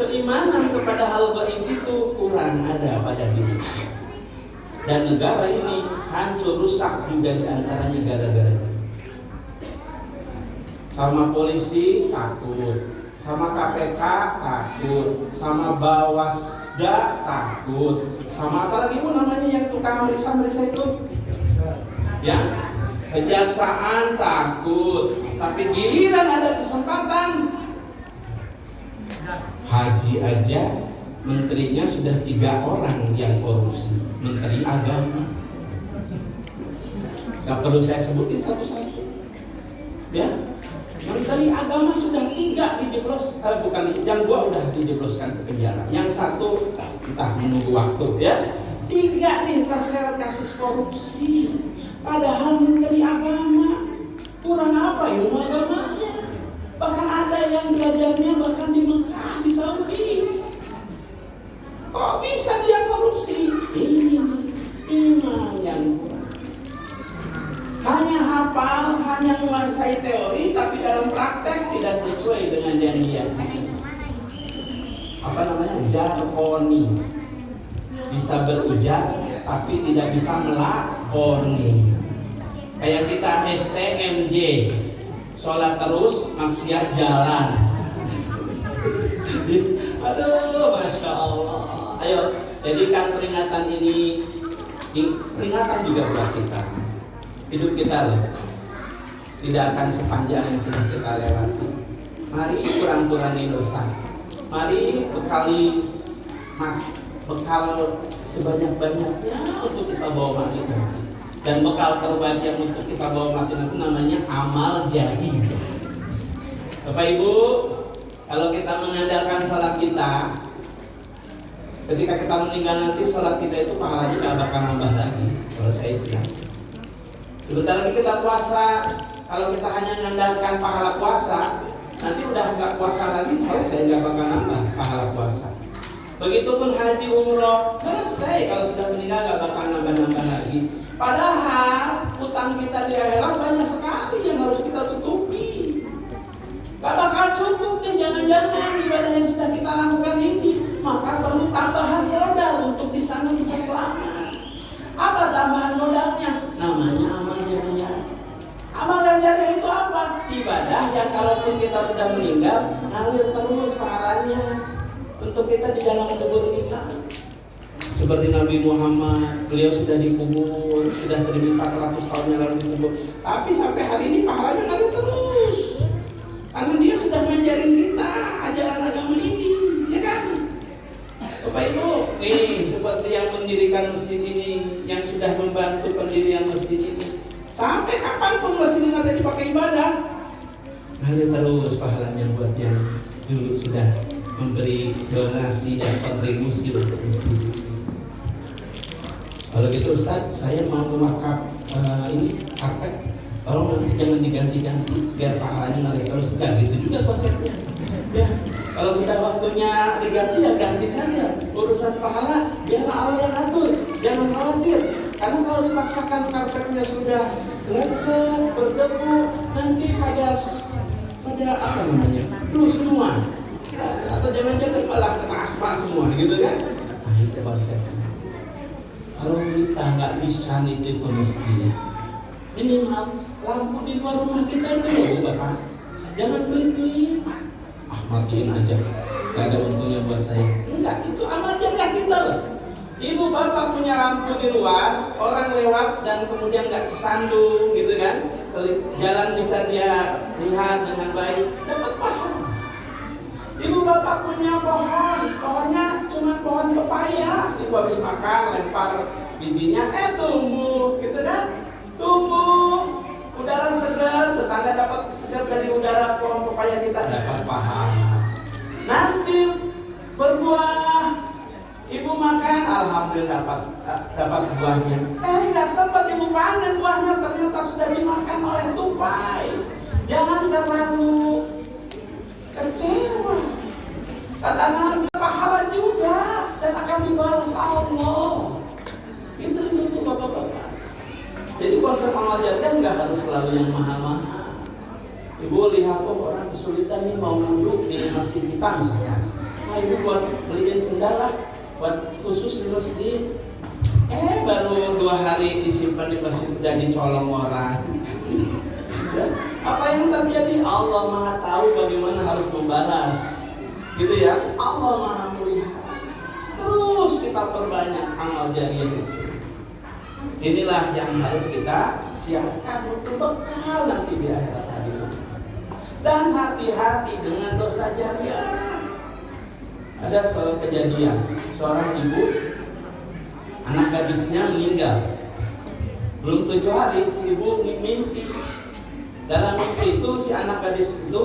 Keimanan kepada hal gaib itu kurang ada pada diri. Dan negara ini hancur rusak juga diantaranya gara-gara itu. Sama polisi takut, sama KPK takut, sama Bawasda takut, sama apa lagi Bu namanya yang tukang meriksa itu? Ya, kejaksaan takut. Tapi giliran ada kesempatan haji aja menterinya sudah 3 orang yang korupsi, menteri agama. Gak perlu saya sebutin satu-satu. Ya, menteri agama sudah 3 dijeblos, bukan, yang 2 udah dijebloskan ke penjara. Yang 1 entah menunggu waktu ya. 3 nih terseret kasus korupsi. Padahal menteri agama kurang apa ilmu agamanya? Bahkan ada yang belajarnya bahkan di Mekah, di Saudi. Kok bisa dia korupsi? Ini iman yang hanya hafal, hanya menguasai teori, tapi dalam praktek tidak sesuai dengan janjian. Apa namanya? Jargoni. Bisa berujar, tapi tidak bisa melakoni. Kayak kita STMJ, sholat terus, maksiat jalan. Aduh, Masya Allah. Ayo, jadikan peringatan ini peringatan juga buat kita. Hidup kita loh tidak akan sepanjang yang sudah kita lewati. Mari kurang-kurangi dosa. Mari bekal sebanyak-banyaknya untuk kita bawa mati nanti. Dan bekal terbaik yang untuk kita bawa mati nanti namanya amal jari. Bapak Ibu, kalau kita mengandalkan sholat kita, ketika kita meninggal nanti sholat kita itu pahalanya gak bakal nambah lagi. Selesai sudah. Sebentar lagi kita puasa, kalau kita hanya mengandalkan pahala puasa, nanti udah nggak puasa lagi, selesai, nggak bakal nambah pahala puasa. Begitupun haji umroh, selesai, kalau sudah meninggal nggak bakal nambah-nambah lagi. Padahal utang kita di akhirat banyak sekali yang harus kita tutupi. Nggak bakal cukup nih, jangan-jangan ibadah yang sudah kita lakukan ini, maka perlu tambahan modal untuk di sana bisa selamat. Apa tambahan modalnya? Namanya amal jariah. Amal jariah itu apa? Ibadah yang kalaupun kita sudah meninggal, ngalir terus pahalanya untuk kita di dalam kubur kita. Seperti Nabi Muhammad, beliau sudah dikubur, sudah 1400 tahun yang lalu dikubur, tapi sampai hari ini pahalanya ngalir terus. Karena dia sudah ngajarin kita ajaran agama ini, ya kan? Bapak Ibu, nih seperti yang mendirikan masjid ini, yang sudah membantu pendirian masjid ini, sampai kapanpun masjid ini nanti dipakai ibadah, ngalir terus pahalanya buat yang dulu sudah memberi donasi dan kontribusi untuk masjid ini. Kalau gitu Ustaz, saya mau wakaf ini karpet, tolong nanti jangan diganti-ganti biar pahalanya ngalir terus. Enggak gitu juga konsepnya. Ya, kalau sudah waktunya diganti ya ganti saja. Urusan pahala biarlah Allah yang atur, jangan khawatir. Karena kalau dipaksakan karpetnya sudah lecet, berdebu, nanti pada apa namanya? Flu semua. Atau jangan-jangan malah kena asma semua gitu kan? Nah itu konsepnya. Kalau kita nggak bisa nitip ke masjid, minimal lampu di luar rumah kita itu loh Bapak. Jangan beli, matiin aja, gak ada untungnya buat saya. Enggak, itu amal jariah kita loh. Ibu bapak punya lampu di luar, orang lewat dan kemudian gak kesandung gitu kan, jalan bisa dia lihat dengan baik, dapat pahala. Ibu bapak punya pohon, pohonnya cuma pohon pepaya, ibu habis makan lempar bijinya, tumbuh gitu kan, tumbuh. Udara segar, tetangga dapat segar dari udara pohon pepaya kita, dapat pahala. Nanti berbuah, ibu makan, alhamdulillah dapat buahnya. Nggak sempat ibu panen buahnya, ternyata sudah dimakan oleh tupai. Jangan terlalu kecewa. Kata Nabi, pahala juga dan akan dibalas Allah. Itu ibu bapak-bapak. Jadi konsep amal jariah nggak harus selalu yang mahal-mahal. Ibu lihat orang kesulitan nih mau wudhu di masjid kita misalnya. Nah ibu buat beliin sendal lah, buat khusus di masjid. Baru 2 hari disimpan di masjid udah dicolong orang. Apa yang terjadi? Allah Maha tahu bagaimana harus membalas. Gitu ya. Allah Maha melihat. Terus kita perbanyak amal jariah itu. Inilah yang harus kita siapkan untuk bekal nanti di akhirat hari. Dan hati-hati dengan dosa jariah. Ada kejadian seorang ibu, anak gadisnya meninggal. Belum 7 hari si ibu mimpi. Dalam mimpi itu si anak gadis itu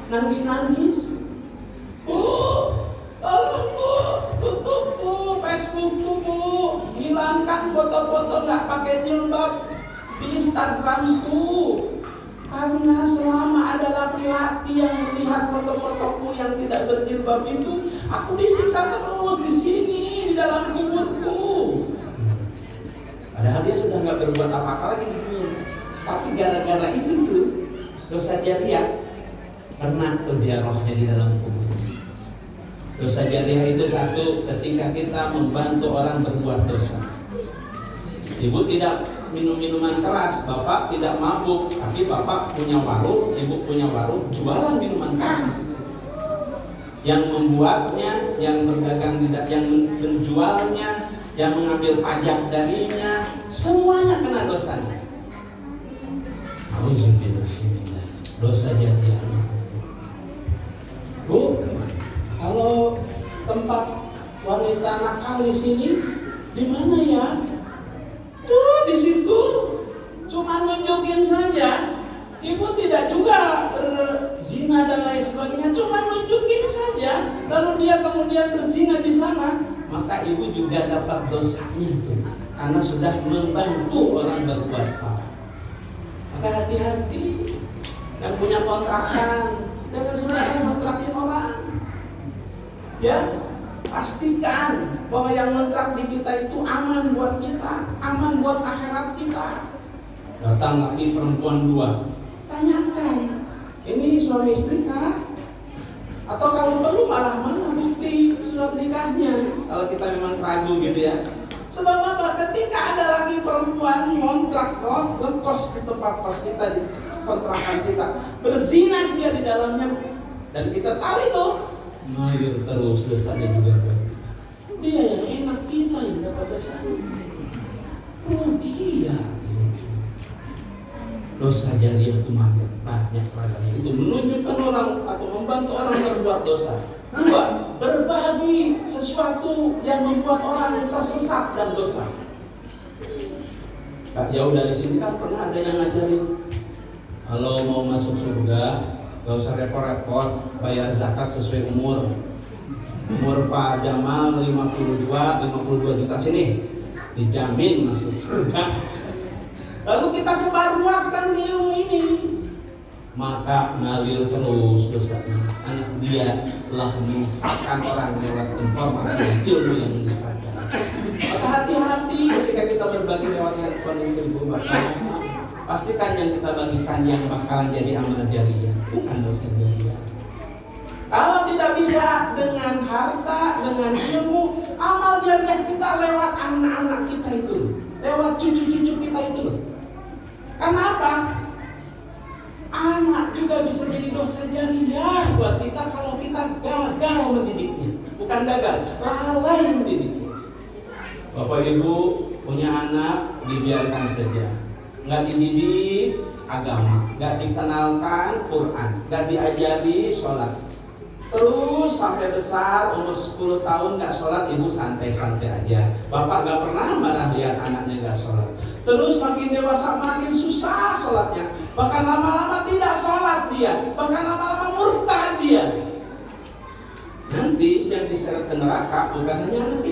nangis-nangis. Bu, tolong bu, tutup bu, Facebook bu, hilangkan foto-foto nggak pakai jilbab di Instagramku. Karena selama ada laki-laki yang melihat foto-fotoku yang tidak berjilbab itu, aku disiksa terus di sini di dalam kuburku. Padahal dia sudah nggak berbuat apa-apa lagi di dunia, tapi gara-gara itu tuh dosa jariah, pernah tuh dia rohnya di dalam kubur. Dosa jariah itu satu, ketika kita membantu orang berbuat dosa. Ibu tidak minum minuman keras, bapak tidak mabuk, tapi bapak punya warung, ibu punya warung, jualan minuman keras. Yang membuatnya, yang berdagang, yang menjualnya, yang mengambil pajak darinya, semuanya kena dosanya. Alhamdulillah, dosa jariah. Bu, kalau tempat wanita nakal di sini, di mana ya? Tuh di situ, cuma nunjukin saja. Ibu tidak juga berzina dan lain sebagainya, cuma nunjukin saja. Lalu dia kemudian berzina di sana, maka ibu juga dapat dosanya tuh, karena sudah membantu orang berbuat salah. Maka hati-hati yang punya kontrakan, jangan sembarangan kontrakin orang. Ya, pastikan bahwa yang kontrak di kita itu aman buat kita, aman buat akhirat kita. Datang lagi perempuan 2, tanyakan, ini suami istri kah? Atau kalau perlu malah mana bukti surat nikahnya? Kalau kita memang ragu gitu ya. Sebab apa? Ketika ada lagi perempuan kontrak ngekos di tempat kos kita, di kontrakan kita, berzina dia di dalamnya, dan kita tahu itu, ngalir terus dosanya juga buat kita. Dia yang enak, kita yang dapat dosa. Oh dia. Dosa jariah itu banyak ragamnya. Itu menunjukkan orang atau membantu orang berbuat dosa. 2, berbagi sesuatu yang membuat orang tersesat dan dosa. Gak jauh dari sini kan pernah ada yang ngajarin, kalau mau masuk surga gak usah repot-repot, bayar zakat sesuai umur. Umur Pak Jamal 52 juta sini, dijamin masuk surga. Lalu kita sebarluaskan ilmu ini, maka ngalir terus dosanya. Anak dia telah menyesatkan orang lewat informasi ilmu yang menyesatkan. Maka hati-hati ketika kita berbagi lewat handphone itu, maka pastikan yang kita bagikan yang bakalan jadi amal jariah, bukan dosa jariah. Kalau tidak bisa dengan harta, dengan ilmu, amal jariah kita lewat anak-anak kita itu, lewat cucu-cucu kita itu. Kenapa? Anak juga bisa jadi dosa jariah buat kita kalau kita gagal mendidiknya. Bukan gagal, lalai mendidiknya. Bapak Ibu punya anak, dibiarkan saja. Nggak dididik agama, nggak dikenalkan Quran, nggak diajari sholat. Terus sampai besar, umur 10 tahun nggak sholat, ibu santai-santai aja. Bapak nggak pernah marah lihat anaknya nggak sholat. Terus makin dewasa makin susah sholatnya. Bahkan lama-lama tidak sholat dia, bahkan lama-lama murtad dia. Nanti yang diseret ke neraka bukan hanya anak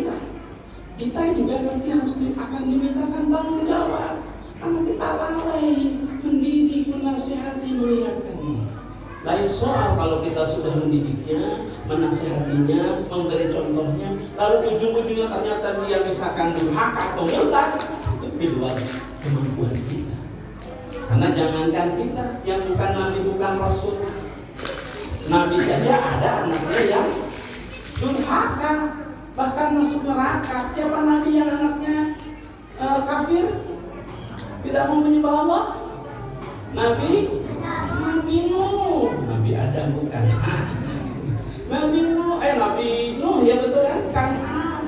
kita juga nanti akan dimintakan tanggung jawab. Karena kita lalai mendidik, menasihati, mengingatkannya. Lain soal kalau kita sudah mendidiknya, menasihatinya, memberi contohnya, lalu ujung-ujungnya ternyata dia misalkan durhaka atau murtad, itu di luar kemampuan kita. Karena jangankan kita yang bukan nabi, bukan rasul, nabi saja ada anaknya yang durhaka, bahkan masuk neraka. Siapa nabi yang anaknya kafir, tidak mau menyembah Allah? Nabi Nuh, Nabi Adam bukan. Nabi Nuh ya betul kan? Kanan.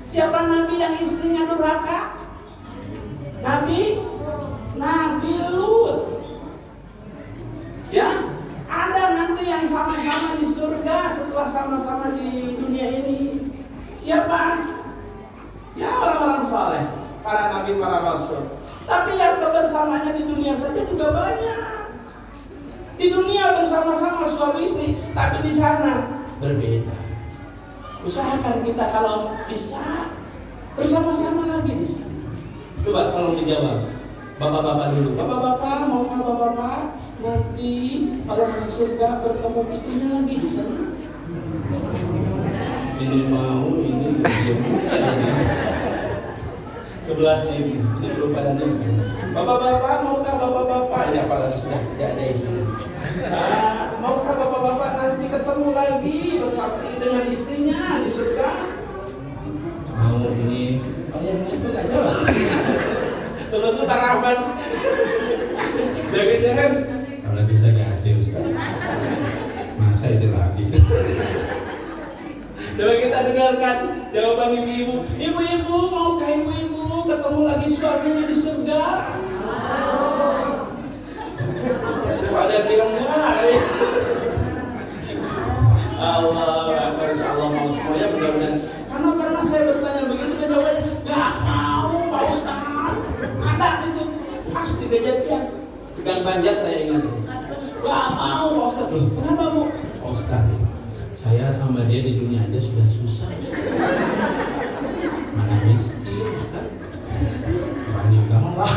Siapa nabi yang istrinya durhaka? Nabi Lut. Ya, ada nanti yang yang sama-sama di surga setelah sama-sama di dunia ini? Siapa? Ya orang-orang saleh, para nabi, para rasul. Tapi yang kebersamaannya di dunia saja juga banyak. Di dunia bersama-sama suami istri, tapi di sana berbeda. Usahakan kita kalau bisa bersama-sama lagi di sana. Coba tolong dijawab, bapak-bapak dulu. Bapak-bapak, maukah bapak-bapak nanti kalau masuk surga bertemu istrinya lagi di sana? Ini mau, ini sebelah sini, ini belum pada nih. Bapak-bapak, maukah bapak-bapak? Ini apalagi sudah tidak ada ini. Maukah bapak-bapak nanti ketemu lagi bersama dengan istrinya di surga? Mau ini? Oh ya, ini pun aja lah. Terus lu tarapan. Jangan-jangan kalau bisa ganti Ustaz. Masa itu lagi. Coba kita dengarkan jawaban ibu-ibu. Ibu-ibu, maukah ibu-ibu ketemu lagi suaminya di surga? Ada bilang enggak ya. Allah, insyaallah mau semuanya mudah-mudahan. Karena pernah saya bertanya begitu kan jawabannya, enggak mau Pak Ustaz. Ada itu pasti kejadian. Sedang panjat saya ingat. Enggak mau Pak Ustaz. Kenapa Bu? Pak Ustaz, saya sama dia di dunia aja sudah susah. Mana miskin Ustaz. Ini galak.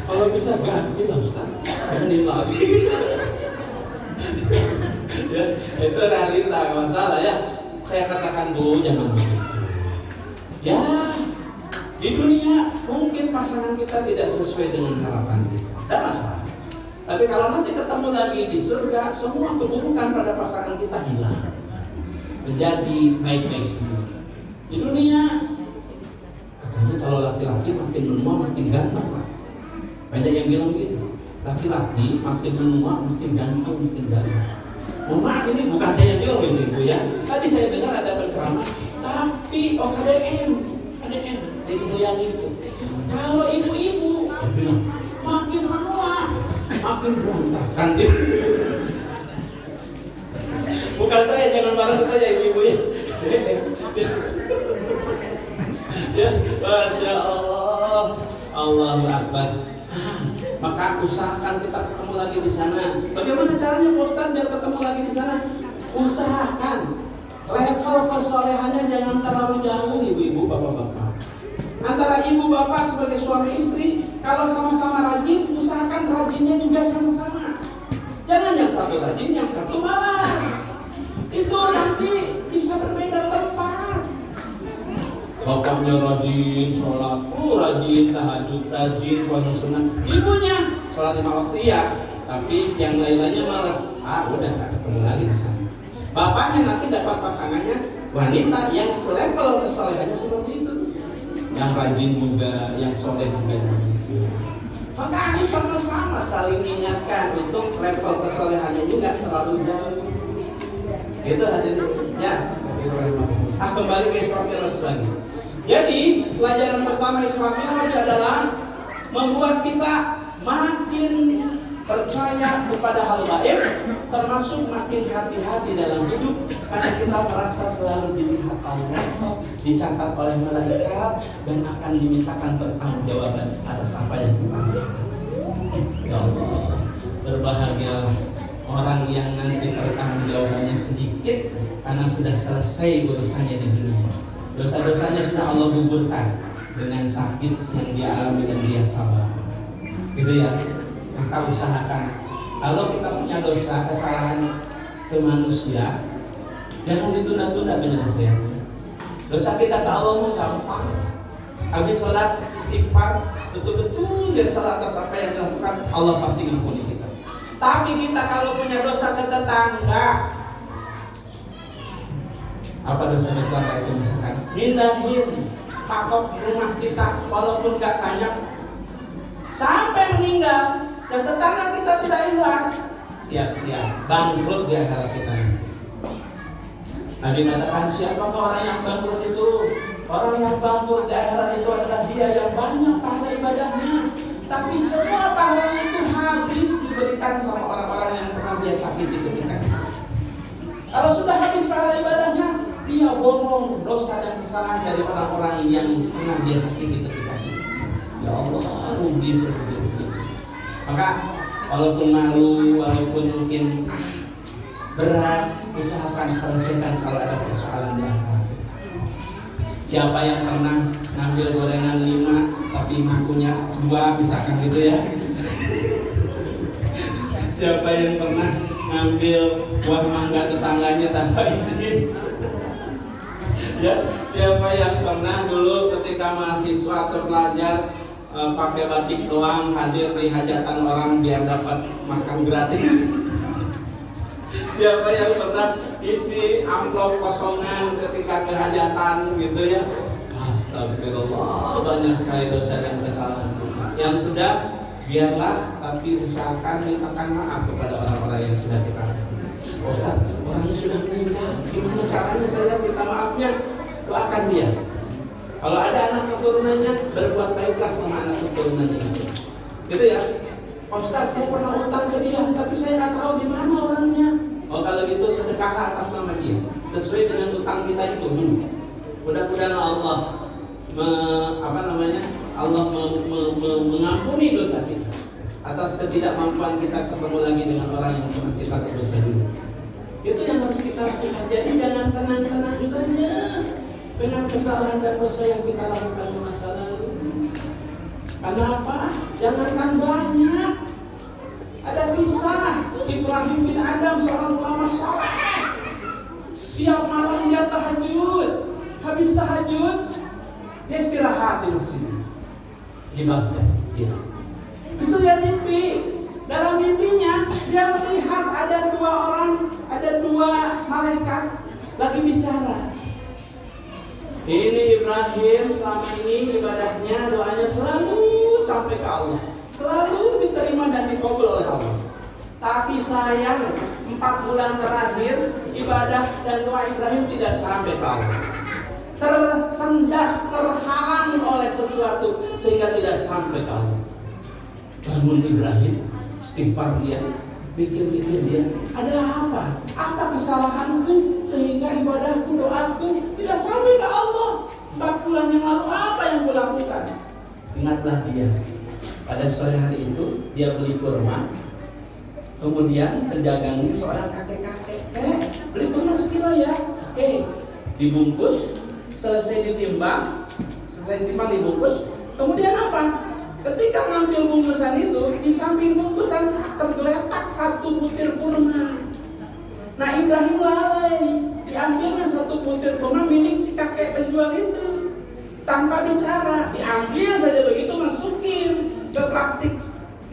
Kalau bisa ganti lah Ustaz. Ganti lagi. Ya, itu realita masalah ya. Saya katakan Bu, jangan begitu. Ya, di dunia mungkin pasangan kita tidak sesuai dengan harapan kita. Tidak masalah. Tapi kalau nanti ketemu lagi di surga, semua keburukan pada pasangan kita hilang, menjadi baik-baik semua. Di dunia, katanya kalau laki-laki makin menua makin ganteng Pak. Banyak yang bilang begitu. Laki-laki makin menua makin ganteng, makin ganteng. Mohon maaf, ini bukan saya yang bilang ini Bu ya. Tadi saya dengar ada penceramah, tapi KDM jadi Mulyani itu. Kalau ibu-ibu, dia bilang makin menua makin berantakan. Bukan saya, jangan marah ke saya ibu-ibu ya. Ya, Masya Allah, Allahu Akbar. Maka usahakan kita ketemu lagi di sana. Bagaimana caranya Pak Ustaz biar ketemu lagi di sana? Usahakan level kesolehannya jangan terlalu jauh ibu-ibu, bapak-bapak. Antara ibu bapak sebagai suami istri, kalau sama-sama rajin, usahakan rajinnya juga sama-sama. Jangan yang satu rajin, yang satu malas. Itu nanti bisa berbeda tempat. Bapaknya rajin sholat, rajin tahajud, rajin puasa sunnah. Ibunya sholat 5 waktu ya, tapi yang lain-lainnya malas. Udah gak ketemu lagi di sana. Bapaknya nanti dapat pasangannya wanita yang selevel kesolehannya seperti itu, yang rajin juga, yang soleh juga. Maka harus sama-sama saling ingatkan untuk level kesolehannya juga terlalu jauh. Itu hadirin ya. Kembali ke Isra Mi'raj lagi. Jadi pelajaran pertama Isra Mi'raj adalah membuat kita makin percaya kepada hal gaib, termasuk makin hati-hati dalam hidup, karena kita merasa selalu dilihat Allah, dicatat oleh malaikat, dan akan dimintakan pertanggungjawaban atas apa yang kita lakukan. Ya Allah, berbahagialah orang yang nanti pertanggungjawabannya sedikit karena sudah selesai urusannya di dunia. Dosa-dosanya sudah Allah gugurkan dengan sakit yang dia alami dan dia sabar. Gitu ya. Maka usahakan kalau kita punya dosa, kesalahan ke manusia, jangan ditunda-tunda penyelesaiannya. Dosa kita ke Allah mah gampang. Habis sholat istighfar, betul-betul dia salah atas apa yang dilakukan, Allah pasti ngampuni kita. Tapi kita kalau punya dosa ke tetangga, apa dosa tetangga itu misalkan? Hindahin pakok rumah kita walaupun gak banyak sampai meninggal. Dan tetangga kita tidak ikhlas, siap-siap bangkrut di akhirat kita. Nabi katakan, siapa orang yang bangkrut itu? Orang yang bangkrut di akhirat itu adalah dia yang banyak pahala ibadahnya, tapi semua pahalanya itu habis diberikan sama orang-orang yang disakiti ketika itu. Kalau sudah habis pahala ibadahnya, dia borong dosa dan kesalahan dari orang-orang yang pernah dia sakiti ketika itu. Ya Allah, rugi seperti itu. Maka walaupun malu, walaupun mungkin berat, usahakan selesaikan kalau ada persoalan di antara kita. Siapa yang pernah ngambil gorengan 5 tapi makunya 2, misalkan gitu ya. Siapa yang pernah ngambil buah mangga tetangganya tanpa izin? Ya, siapa yang pernah dulu ketika mahasiswa atau pelajar pakai batik doang hadir di hajatan orang biar dapat makan gratis? Siapa yang pernah isi amplop kosongan ketika ke hajatan gitu ya? Astagfirullah, banyak sekali dosa dan kesalahan kita. Yang sudah biarlah, tapi usahakan mintakan maaf kepada orang-orang yang sudah kita sakiti. Ustaz, orangnya sudah meninggal, gimana caranya saya minta maafnya? Doakan dia. Kalau ada anak keturunannya, berbuat baiklah sama anak keturunannya. Gitu ya. Ustaz, saya pernah utang ke dia, tapi saya nggak tahu di mana orangnya. Oh, kalau gitu sedekahlah atas nama dia, sesuai dengan utang kita itu dulu. Mudah-mudahan Allah mengampuni dosa kita atas ketidakmampuan kita ketemu lagi dengan orang yang pernah kita berdosa dulu. Itu yang harus kita lakukan. Jadi jangan tenang-tenang saja dengan kesalahan dan dosa yang kita lakukan di masa lalu. Karena apa? Jangankan banyak. Ada kisah Ibrahim bin Adam, seorang ulama saleh. Tiap malam dia tahajud. Habis tahajud, dia istirahat di masjid di Baghdad. Ya. Bisa lihat mimpi. Dalam mimpinya dia melihat ada dua malaikat lagi bicara. Ini Ibrahim selama ini ibadahnya, doanya selalu sampai ke Allah, selalu diterima dan dikabul oleh Allah. Tapi sayang, 4 bulan terakhir ibadah dan doa Ibrahim tidak sampai ke Allah. Tersendat, terhalang oleh sesuatu sehingga tidak sampai ke Allah. Bangun Ibrahim, istighfar dia, pikir-pikir dia, ada apa? Apa kesalahanku sehingga ibadahku, doaku tidak sampai ke Allah? 4 bulan yang lalu apa yang kulakukan? Ingatlah dia, pada sore hari itu dia beli kurma. Kemudian pendagangnya seorang kakek-kakek, beli kurma sekilo ya? Dibungkus, selesai ditimbang dibungkus. Kemudian apa? Ketika ngambil bungkusan itu, di samping bungkusan tergeletak 1 butir kurma. Nah, Ibrahim lalai, diambilnya 1 butir kurma milik si kakek penjual itu. Tanpa bicara, diambil saja begitu, masukin ke plastik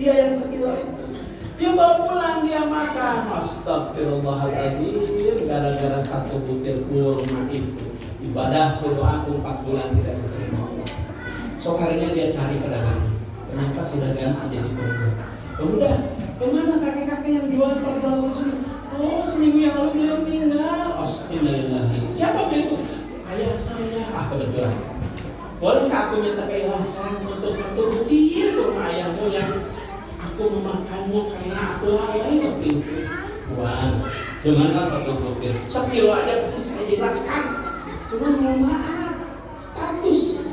dia yang sekilo itu. Dia bawa pulang, dia makan. Astagfirullahaladzim, gara-gara 1 butir kurma itu. Ibadah doaku 4 bulan tidak diterima Allah. Esok harinya dia cari pedagangnya, ternyata sudah ganti jadi kurma. Udah, kemana kakek-kakek yang jual 4 bulan lalu? Oh, seminggu yang lalu beliau meninggal. Innalillahi. Siapa itu? Ayah saya. Kebetulan. Bolehkah aku minta keikhlasan untuk 1 butir kurma ayahmu yang aku memakannya karena aku lalai waktu itu? Wah, janganlah 1 butir, sekilo aja pasti saya jelaskan. Cuma mohon maaf, status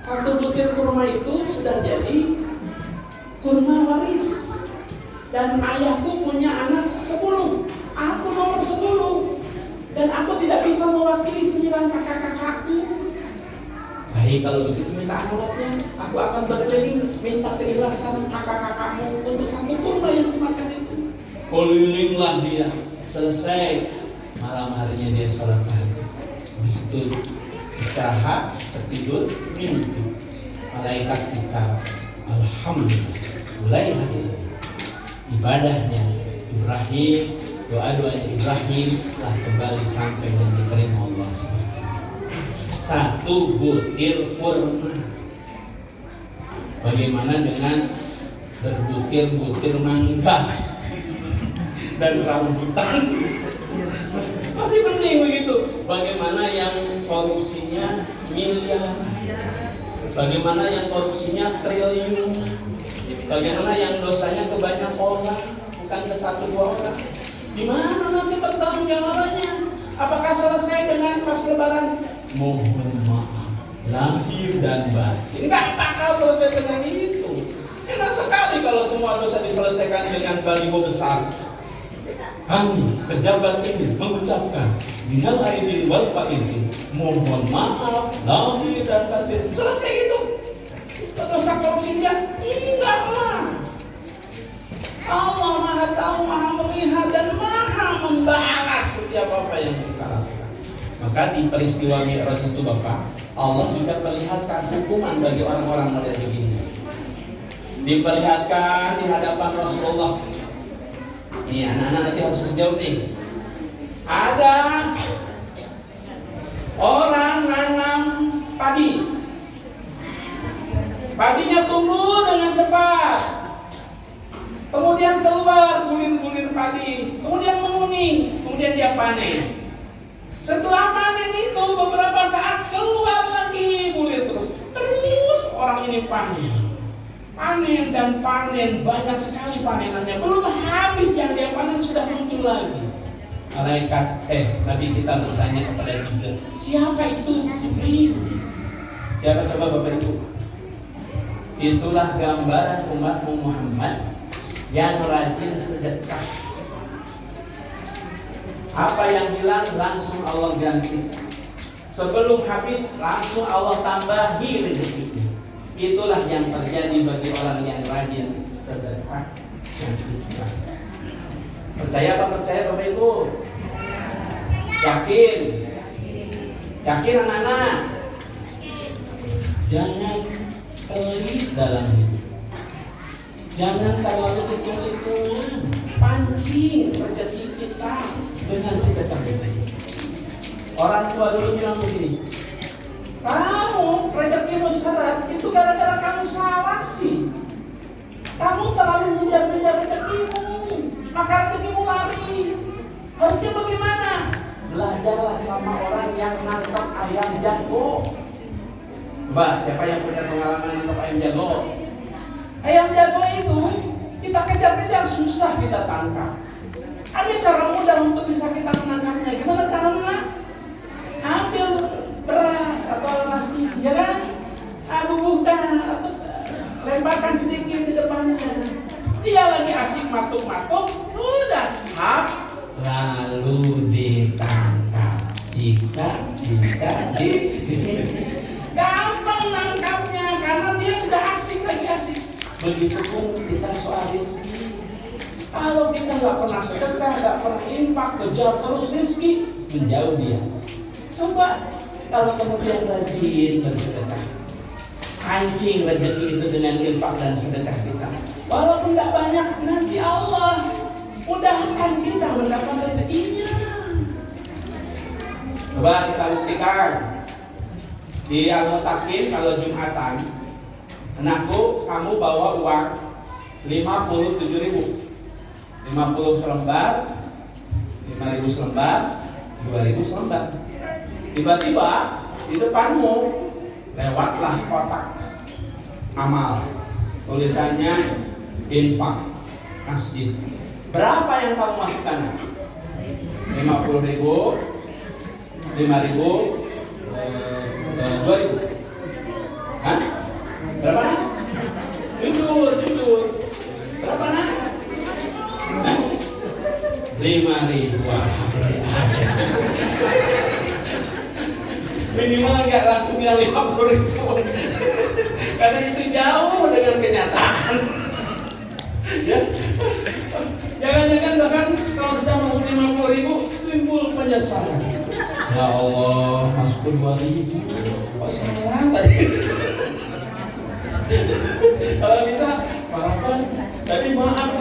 1 butir kurma itu sudah jadi kurma waris. Dan ayahku punya anak 10, aku nomor 10. Dan aku tidak bisa mewakili 9 kakak-kakakku. Baik, kalau begitu minta alatnya. Aku akan berkeliling minta keikhlasan kakak-kakakmu untuk 1 kurma yang dimakan itu. Kelilinglah dia. Selesai, malam harinya dia sholat tahajud. Habis itu istirahat, tertidur, mimpi. Malaikat bicara, alhamdulillah, mulai hari ini ibadahnya Ibrahim, doa-doanya Ibrahim telah kembali sampai dan diterima Allah SWT. 1 butir kurma. Bagaimana dengan berbutir-butir mangga dan rambutan? Masih penting begitu. Bagaimana yang korupsinya miliar, bagaimana yang korupsinya triliun, bagaimana yang dosanya ke banyak orang, bukan ke satu dua orang. Di mana nanti pertanggungjawabannya? Apakah selesai dengan pas lebaran? Mohon maaf, lahir dan batin. Enggak bakal selesai dengan itu. Enak sekali kalau semua dosa diselesaikan dengan baliho besar. Kami pejabat ini mengucapkan minal aidin wal faizin, mohon maaf lahir dan batin. Selesai itu. Dosa korupsinya enggak lah. Allah Maha Tahu, Maha Melihat dan Maha membalas setiap apa yang kita lakukan. Maka di peristiwa Mi'raj itu Bapak, Allah juga perlihatkan hukuman bagi orang-orang model begini. Diperlihatkan di hadapan Rasulullah. Nih anak-anak nanti harus sejauh nih. Ada orang nanam padi. Padinya tumbuh dengan cepat. Kemudian keluar bulir-bulir padi. Kemudian menguning. Kemudian dia panen. Setelah panen itu beberapa saat keluar lagi bulir terus. Terus orang ini panen. Panen dan panen, banyak sekali panenannya. Belum habis yang dia panen sudah muncul lagi. Nabi kita bertanya kepada Jibril, siapa itu Jibril? Siapa coba Bapak Ibu? Itulah gambaran umat Muhammad yang rajin sedekah. Apa yang hilang langsung Allah ganti. Sebelum habis langsung Allah tambahi rezeki. Itulah yang terjadi bagi orang yang rajin sedekah yang ikhlas. Percaya apa percaya Bapak Ibu? Yakin? Yakin anak-anak? Jangan pelit dalam hidup. Jangan terlalu hitung-hitungan. Pancing rezeki kita dengan sedekah kita. Orang tua dulu bilang begini, kamu rezekimu seret itu gara-gara kamu salah sih. Kamu terlalu ngejar-ngejar rezekimu, maka rezekimu lari. Harusnya bagaimana? Belajarlah sama orang yang nangkap ayam jago. Mbak, siapa yang punya pengalaman nangkap ayam jago? Ayam jago itu kita kejar-kejar susah kita tangkap. Ada cara mudah untuk bisa kita menangkapnya. Gimana caranya? Ambil beras atau nasi, ya kan? Bubuhkan atau lemparkan sedikit di depannya. Dia lagi asik matuk-matuk, sudah hap, lalu ditangkap. Jika di gampang nangkapnya karena dia sudah asik lagi asik. Begitupun kita soal rezeki. Kalau kita nggak pernah sedekah, nggak pernah infak, kejar terus rezeki, menjauh dia. Coba kalau kemudian rajin bersedekah, pancing rezeki itu dengan infak dan sedekah kita. Walaupun tidak banyak, nanti Allah mudahkan kita mendapat rezekinya. Coba kita buktikan di Al-Mutakin kalau Jumatan, anakku kamu bawa uang 57.000, 50 selembar, 5.000 selembar, 2.000 selembar. Tiba-tiba di depanmu lewatlah kotak amal, tulisannya infak masjid. Berapa yang kamu masukkan? 50.000, 5.000, 2.000. Hah? Berapa nak? Jujur. Berapa nak? 5.000. Minimal nggak langsung bilang 50.000 karena itu jauh dengan kenyataan. Ya, jangan-jangan bahkan kalau sudah masuk 50.000 timbul penyesalan. Ya Allah, masuk 2.000, kok salah tadi? Kalau bisa, Pak tadi maaf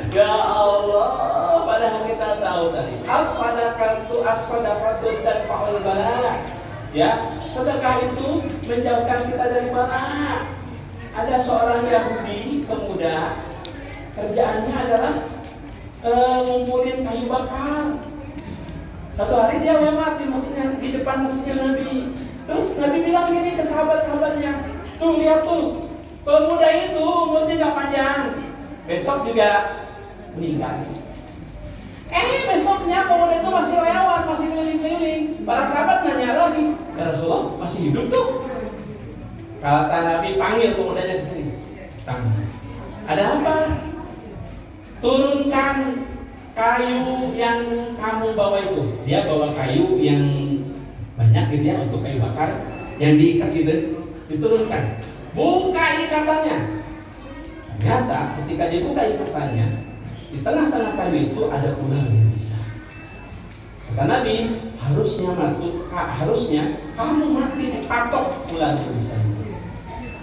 ya Allah, padahal kita tahu tadi as-sadaqatu tadfa'ul bala. Ya, sedekah itu menjauhkan kita dari bala. Ada seorang Yahudi pemuda, kerjaannya adalah ngumpulin kayu bakar. Satu hari dia lewat di depan mesinnya Nabi. Terus Nabi bilang gini ke sahabat-sahabatnya, tuh lihat tuh Pemuda itu umurnya gak panjang, besok juga meninggal. Besoknya pemuda itu masih lewat, masih keliling-keliling. Para sahabat nanya lagi, ya Rasulullah masih hidup tuh? Kata Nabi, panggil pemudanya ke sini. Ada apa? Turunkan kayu yang kamu bawa itu. Dia bawa kayu yang banyak gitu ya, untuk kayu bakar yang diikat gitu, diturunkan. Buka ikatannya. Ternyata ketika dibuka ikatannya, di tengah-tengah kayu itu ada ular yang bisa. Kata Nabi, harusnya kamu mati dipatok ular yang bisa itu.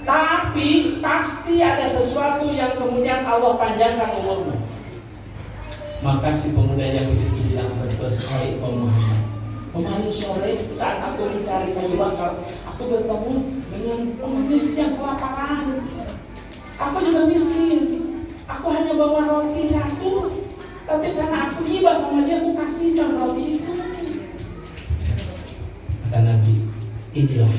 Tapi pasti ada sesuatu yang kemudian Allah panjangkan umurmu. Maka si pemuda Yahudi itu bilang, betul sekali Muhammad. Kemarin sore saat aku mencari kayu bakar, aku bertemu dengan pengemis yang kelaparan. Aku juga miskin. Aku hanya bawa roti satu, tapi karena aku iba sama dia, aku kasih roti itu. Kata Nabi, inilah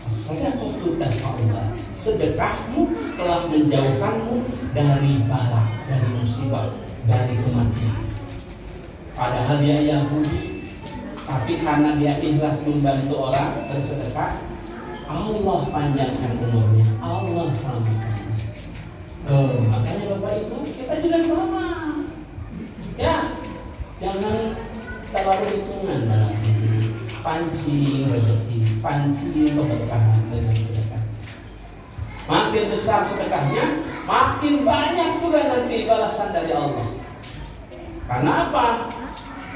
sedekahmu dan Allah. Sedekahmu telah menjauhkanmu dari bala, dari musibah, dari kematian. Padahal dia Yahudi, tapi karena dia ikhlas membantu orang bersedekah, Allah panjangkan umurnya, Allah selamatkan. Makanya Bapak Ibu, kita juga sama. Ya, jangan terlalu hitungan dalam hidup. Pancing rezeki, pancing keberkahan dengan sedekah. Makin besar sedekahnya, makin banyak juga nanti balasan dari Allah. Karena apa?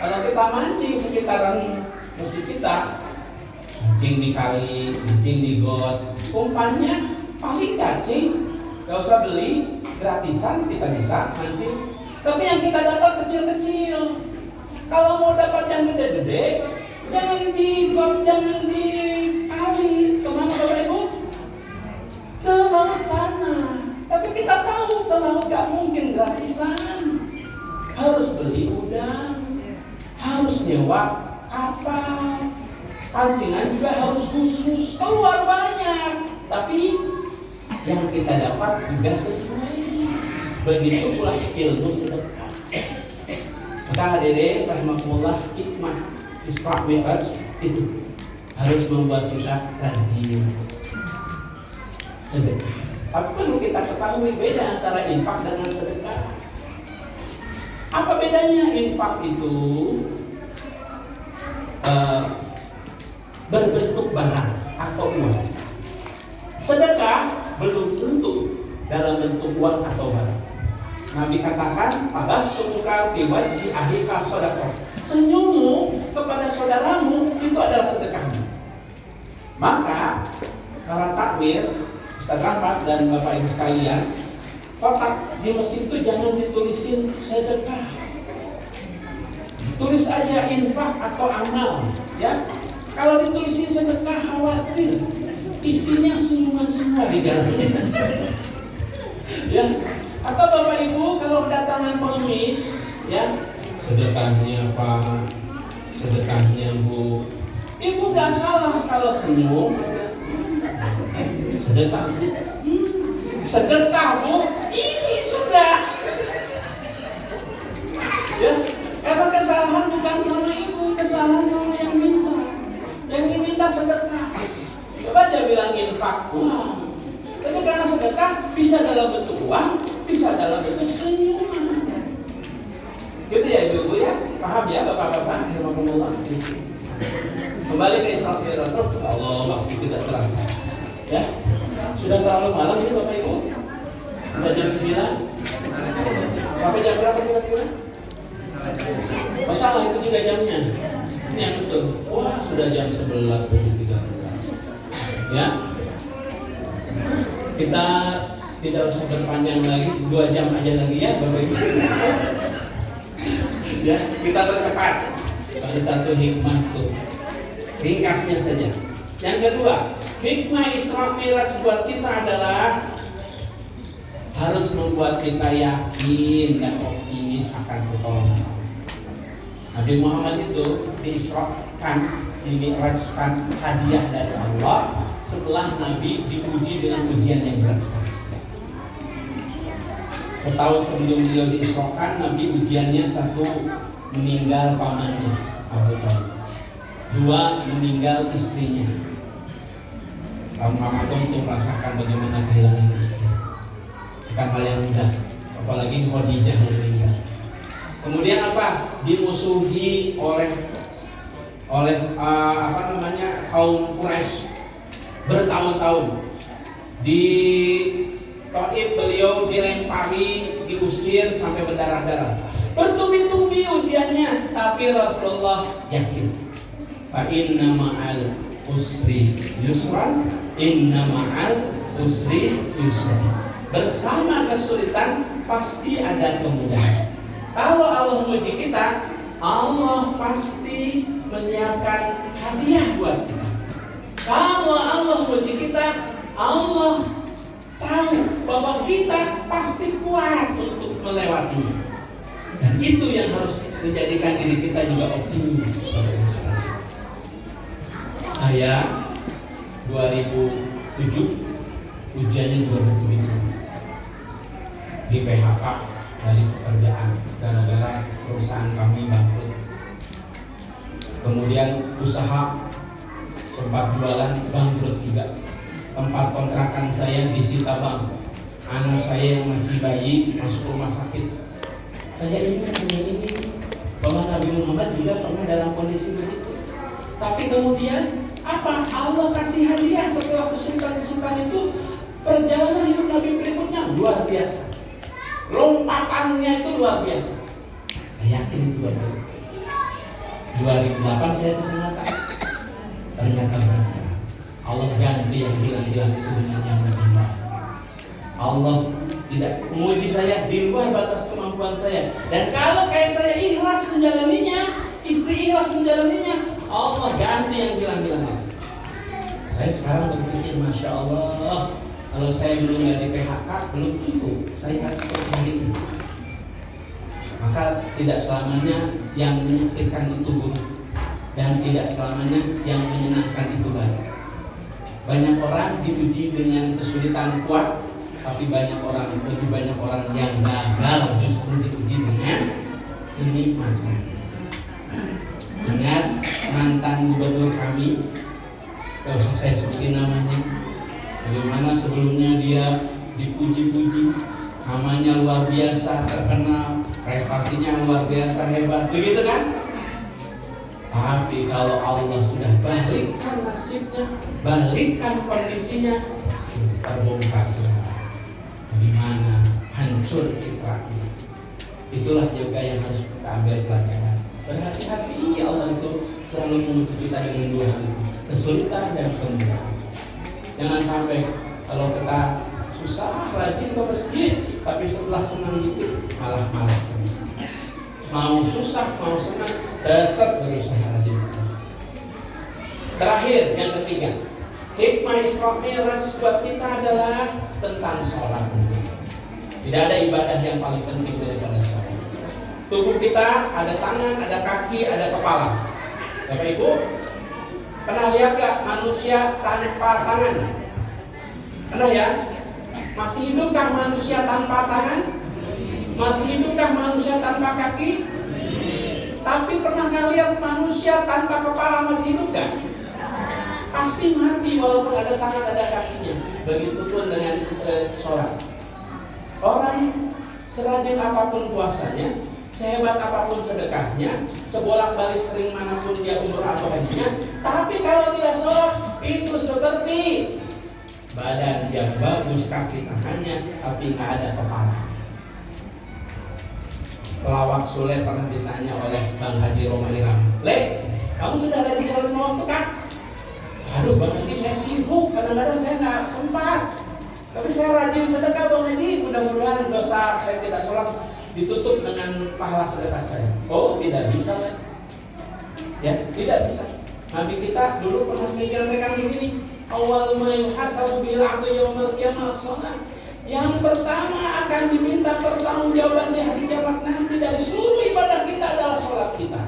Kalau kita mancing sekitaran masjid kita, mancing di kali, mancing di got, umpannya paling cacing, gak usah beli, gratisan kita bisa mancing. Tapi yang kita dapat kecil-kecil. Kalau mau dapat yang gede-gede, jangan di got, jangan di kali. Kemana Bapak Ibu? Ke laut sana. Tapi kita tahu ke laut gak mungkin gratisan. Harus beli udang, harus nyewa kapal, pancingan juga harus khusus, keluar banyak. Tapi yang kita dapat juga sesuai. Begitu pula ilmu sedekah. Maka hadirin rahimakumullah, hikmah Isra Mi'raj itu harus membuat kita rajin sedekah. Tapi perlu kita ketahui beda antara infak dengan sedekah. Apa bedanya? Infak itu berbentuk barang atau uang. Sedekah belum tentu dalam bentuk uang atau barang. Nabi katakan, tabassumuka fi wajhi akhika shadaqah. Senyummu kepada saudaramu itu adalah sedekahmu. Maka para takmir, Ustaz Rahmat dan Bapak Ibu sekalian, kotak di mesin itu jangan ditulisin sedekah. Tulis aja infak atau amal, ya. Kalau ditulisin sedekah khawatir isinya senyuman semua di dalamnya. Ya. Atau Bapak Ibu kalau kedatangan pengemis, ya, sedekahnya Pak, sedekahnya Bu. Ibu nggak salah kalau senyum. Sedekah Bu, sedekah Bu, ini sudah. Ya, karena kesalahan bukan sama ibu, kesalahan sama yang minta. Yang diminta sedekah. Coba dia bilang infak uang. Tapi karena sedekah bisa dalam bentuk uang, bisa dalam bentuk senyuman. Gitu ya ibu-ibu ya, paham ya bapak-bapak? Alhamdulillah. Kembali ke Isra Mi'raj. Allah, waktu tidak terasa. Ya, sudah terlalu malam ini Bapak Ibu. Sudah jam 9. Sampai jam berapa kira-kira? Masalah itu juga jamnya. Ini yang betul. Wah, sudah jam 11:13. Ya. Kita tidak usah berpanjang lagi, 2 jam aja lagi ya Bapak Ibu. Ya, kita percepat. Ada satu hikmah tuh. Ringkasnya saja. Yang kedua, hikmah Isra Mi'raj buat kita adalah harus membuat kita yakin dan optimis akan pertolongan Allah. Nabi Muhammad itu diisrakan, dimi'rajkan hadiah dari Allah setelah Nabi diuji dengan ujian yang berat sekali. Setahun sebelum beliau diisrokan, Nabi ujiannya satu, meninggal pamannya Abu Thalib. Dua, meninggal istrinya. Kamu untuk merasakan bagaimana kehilangan istri. Bukan hal yang mudah, apalagi Khadijah yang meninggal. Kemudian apa? Dimusuhi oleh kaum Quraisy bertahun-tahun. Di Taif beliau dilempari, diusir sampai berdarah-darah. Bertubi-tubi ujiannya, tapi Rasulullah yakin. Fa inna ma'al usri yusran, inna ma'al usri yusran. Bersama kesulitan pasti ada kemudahan. Kalau Allah menguji kita, Allah pasti menyiapkan hadiah buat kita. Kalau Allah menguji kita, Allah tahu bahwa kita pasti kuat untuk melewatinya. Dan itu yang harus menjadikan diri kita juga optimis. Saya 2007 ujiannya juga begitu. Di PHK dari pekerjaan gara-gara perusahaan kami bangkrut. Kemudian usaha sempat jualan bangkrut juga. Tempat kontrakan saya disita bank. Anak saya yang masih bayi masuk rumah sakit. Saya ingat ini bahwa Nabi Muhammad juga pernah dalam kondisi begitu. Tapi kemudian apa? Allah kasih hadiah setelah kesulitan-kesulitan itu. Perjalanan hidup Nabi berikutnya luar biasa. Lompatannya itu luar biasa. Saya yakin itu betul. 2008 saya kesempatan. Ternyata benar. Allah ganti yang hilang-hilang itu dengan yang lebih baik. Allah tidak menguji saya di luar batas kemampuan saya. Dan kalau kayak saya ikhlas menjalaninya, istri ikhlas menjalaninya, Allah ganti yang hilang-hilang. Saya sekarang berpikir, Masya Allah, kalau saya dulu nggak di PHK, belum tentu saya nggak seperti ini. Maka tidak selamanya yang menyakitkan itu buruk, dan tidak selamanya yang menyenangkan itu baik. Banyak orang diuji dengan kesulitan kuat, tapi lebih banyak orang yang gagal justru diuji dengan kenikmatan. Ingat mantan gubernur kami, gak usah saya sebutin namanya, bagaimana sebelumnya dia dipuji-puji, namanya luar biasa, terkenal, prestasinya luar biasa hebat, begitu kan? Tapi kalau Allah sudah balikkan nasibnya, balikkan kondisinya, terbongkar semua. Bagaimana hancur citranya. Itulah juga yang harus kita ambil pelajaran. Berhati-hati, Allah itu selalu menguji kita dengan dua hal itu, kesulitan dan kemudahan. Jangan sampai kalau kita susah rajin ke masjid, tapi setelah senang dikit malah malas ke masjid. Mau susah, mau senang, tetap berusaha rajin ke masjid. Terakhir, yang ketiga, hikmah Isra Mi'raj buat kita adalah tentang sholat. Tidak ada ibadah yang paling penting daripada sholat. Tubuh kita ada tangan, ada kaki, ada kepala. Bapak Ibu, pernah lihat gak manusia tanpa tangan? Pernah ya? Masih hidupkah manusia tanpa tangan? Masih hidupkah manusia tanpa kaki? Tapi pernah gak lihat manusia tanpa kepala masih hidup gak? Pasti mati walaupun ada tangan, ada kakinya. Begitupun dengan sholat. Orang serajin apapun puasanya, sehebat apapun sedekahnya, sebolak-balik sering manapun dia umroh atau hajinya, tapi kalau tidak sholat, itu seperti badan yang bagus, kaki tangannya, tapi nggak ada kepalanya. Pelawak Sule pernah ditanya oleh Bang Haji Romani Ram, "Le, kamu sudah rajin sholat lima waktu kan?" "Aduh Bang Haji, saya sibuk, kadang-kadang saya nggak sempat. Tapi saya rajin sedekah Bang Haji, mudah-mudahan dosa saya tidak sholat ditutup dengan pahala sedekah saya." Oh, tidak bisa, ya, tidak bisa. Nabi kita dulu pernah menyampaikan begini, awal ma yuhasabu bil 'abdi yaumil qiyamah shalah. Yang pertama akan diminta pertanggungjawaban di hari kiamat nanti dari seluruh ibadah kita adalah sholat kita.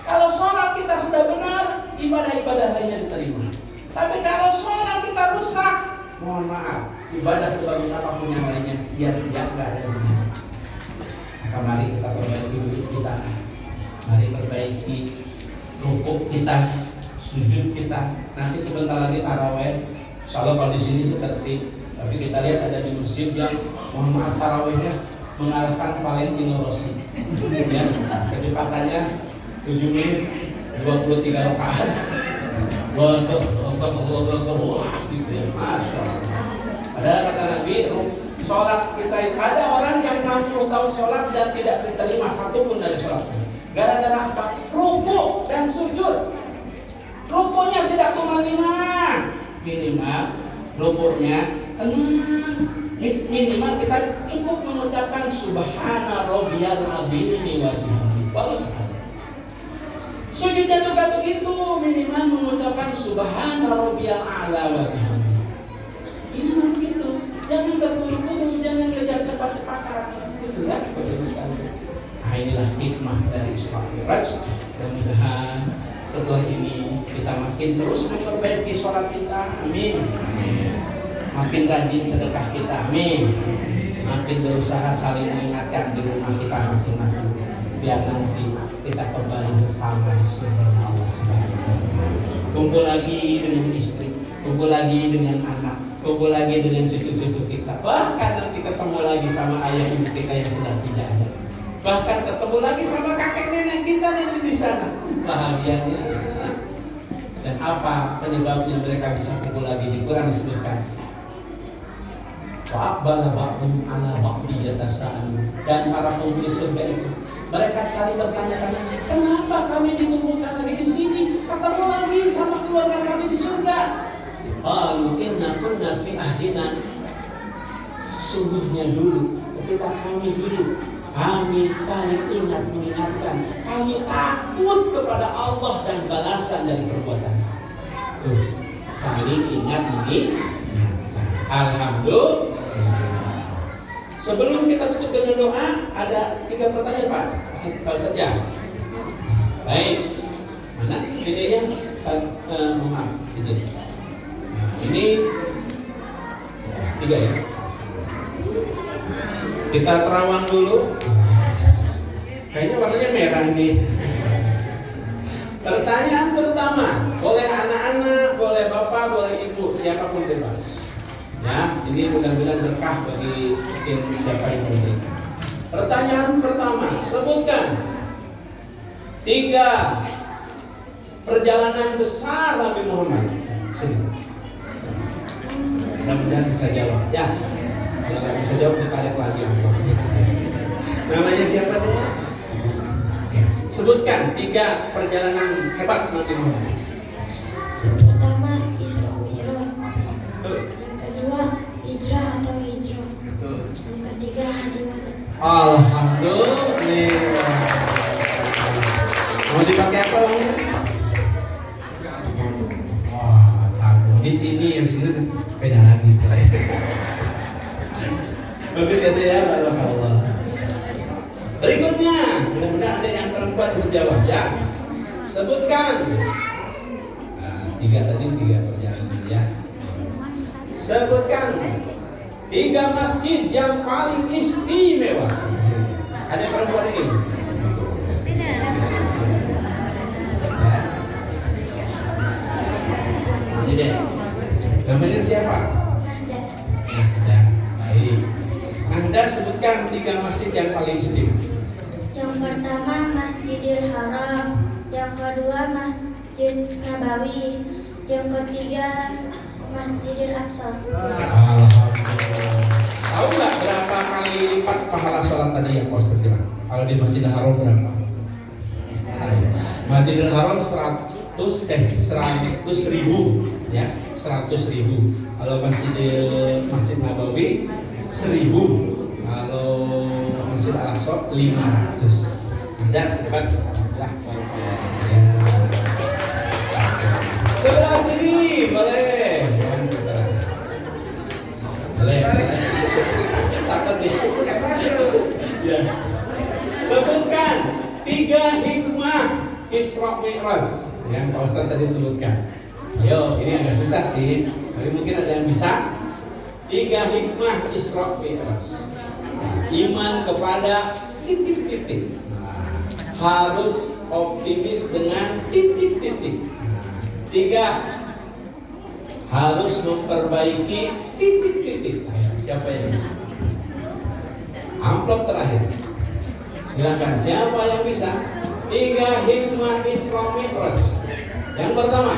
Kalau sholat kita sudah benar, ibadah-ibadah lainnya diterima. Tapi kalau sholat kita rusak, mohon maaf, ibadah sebagus apapun yang lainnya sia-sia, nggak ada gunanya. Maka mari kita perbaiki diri kita, mari perbaiki rukuk kita, sujud kita. Nanti sebentar lagi taraweh. Insyaallah kalau di sini seperti, tapi kita lihat ada di masjid yang mohon maaf tarawehnya mengalahkan Valentino Rossi. Ya, kecepatannya 7 menit 23 rakaat. Wah, gitu ya, Masya Allah. Padahal kata Nabi, sholat kita ada orang yang 60 tahun sholat dan tidak diterima satu pun dari sholatnya. Gara-gara apa? Rukuk dan sujud. Rukuknya tidak tumanina, minimal rukuknya tenang. Minimal kita cukup mengucapkan Subhana Rabbiyal Azim wa bihamdihi. Bagus sekali. Sujudnya juga begitu, minimal mengucapkan Subhana Rabbiyal A'la wa bihamdihi. Minimal begitu. Jangan terburu-buru, jangan kejar cepat-cepatan, gitu ya. Bagus sekali. Nah, inilah hikmah dari Isra Mi'raj. Mudah-mudahan setelah ini kita makin terus memperbaiki sholat kita. Amin. Makin rajin sedekah kita, amin. Makin berusaha saling mengingatkan di rumah kita masing-masing, biar nanti kita kembali bersama di surga Allah Subhanahu wa Ta'ala. Kumpul lagi dengan istri, kumpul lagi dengan anak, kumpul lagi dengan cucu-cucu kita. Bahkan nanti ketemu lagi sama ayah ibu kita yang sudah tidak ada. Bahkan ketemu lagi sama kakek nenek kita yang di sana. Bahagianya. Dan apa penyebabnya mereka bisa kumpul lagi? Di Quran disebutkan. Wa'aqbala ba'dhum 'ala ba'dhin yatasaalu. Dan para penghuni surga itu mereka saling bertanya-tanya, kenapa kami dikumpulkan lagi di sini? Ketemu lagi sama keluarga kami di surga. Qalu inna kunna fi ahdina. Sesungguhnya dulu ketika kami hidup, kami saling ingat mengingatkan, kami takut kepada Allah dan balasan dari perbuatan. Saling ingat mengingatkan. Alhamdulillah. Sebelum kita tutup dengan doa, ada 3 pertanyaan Pak. Kalau saja. Baik. Mana CD-nya? Maaf, izin. Nah, ini 3 ya. Kita terawang dulu. Kayaknya warnanya merah nih. Pertanyaan pertama, boleh anak-anak, boleh bapak, boleh ibu, siapapun bebas. Ya, ini mudah-mudahan berkah bagi tim siapa yang memberi. Pertanyaan pertama, sebutkan 3 perjalanan besar Nabi Muhammad. Sini. Mudah-mudahan bisa jawab. Ya, kalau nggak bisa jawab ditarik lagi. Namanya siapa semua? Sebutkan 3 perjalanan hebat Nabi Muhammad. Yang pertama Isra Mi'raj. Yang kedua hijrah atau hijrah. Yang ketiga haji mabrur. Alhamdulillah. Mau dipakai apa Bang? Wah, tabung. Di sini yang di sini beda lagi istilahnya. Bagus ya tuh ya, barakallah. Berikutnya, mudah-mudahan ada yang perempuan menjawab ya. Sebutkan. Nah, 3 tadi 3 perjalanan ya. Sebutkan 3 masjid yang paling istimewa. Ada yang perempuan ini? Tidak. Jadi, namanya siapa? Nahda. Baik. Nahda, sebutkan 3 masjid yang paling istimewa. Yang pertama Masjidil Haram, yang kedua Masjid Nabawi, yang ketiga Masjidil Aqsa. Alhamdulillah. Tahu nggak berapa kali lipat pahala sholat tadi yang Ustaz bilang? Kalau di Masjidil Haram berapa? Masjidil Haram 100.000 ya, 100.000. Kalau Masjid Nabawi 1.000. Kalau Masjid Al-Aqsa 500. Ada hebat. Ya. Sebelah sini boleh. Boleh. Takut nih. Ya. Sebutkan 3 hikmah Isra Mi'raj yang Pak Ustaz tadi sebutkan. Ayo, ini agak susah sih, tapi mungkin ada yang bisa. 3 hikmah Isra Mi'raj. Iman kepada titik-titik. Harus optimis dengan titik-titik. 3 harus memperbaiki titik-titik. Siapa yang bisa? Amplop terakhir. Silakan, siapa yang bisa? 3 hikmah Isra Mi'raj. Yang pertama,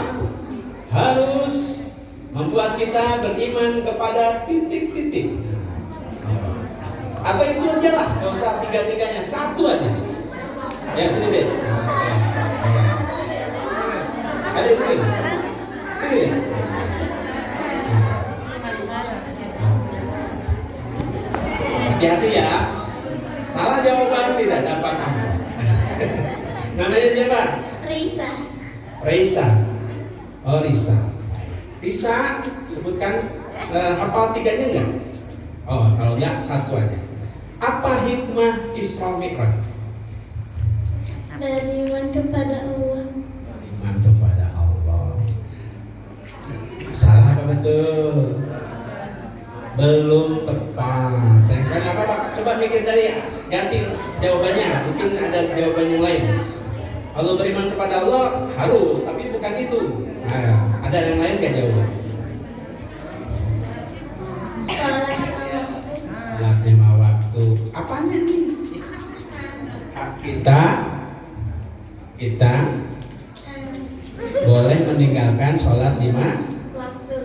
harus membuat kita beriman kepada titik-titik. Atau itu aja lah, nggak usah 3-3-nya, 1 aja. Ya sini deh. Ada di sini. Sini deh. Hati-hati ya. Salah jawaban tidak dapat amplop. Namanya siapa? Reisa. Oh, Risa. Risa, sebutkan hafal 3-nya enggak? Oh, kalau enggak 1 aja. Apa hikmah Isra Mi'raj? Beriman kepada Allah. Beriman kepada Allah. Salah apa betul? Belum tepat. Sayang sekali apa Pak? Coba mikir tadi, ganti jawabannya. Mungkin ada jawaban yang lain. Kalau beriman kepada Allah harus, tapi bukan itu. Nah, ada yang lain nggak jawaban? Salat 5 waktu. Apanya nih? Kita boleh meninggalkan sholat 5 waktu.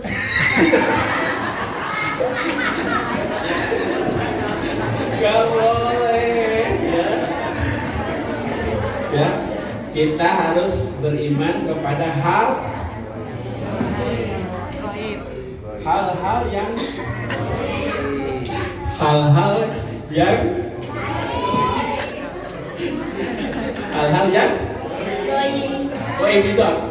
Gak boleh ya. Kita harus beriman kepada hal-hal yang goib itu apa?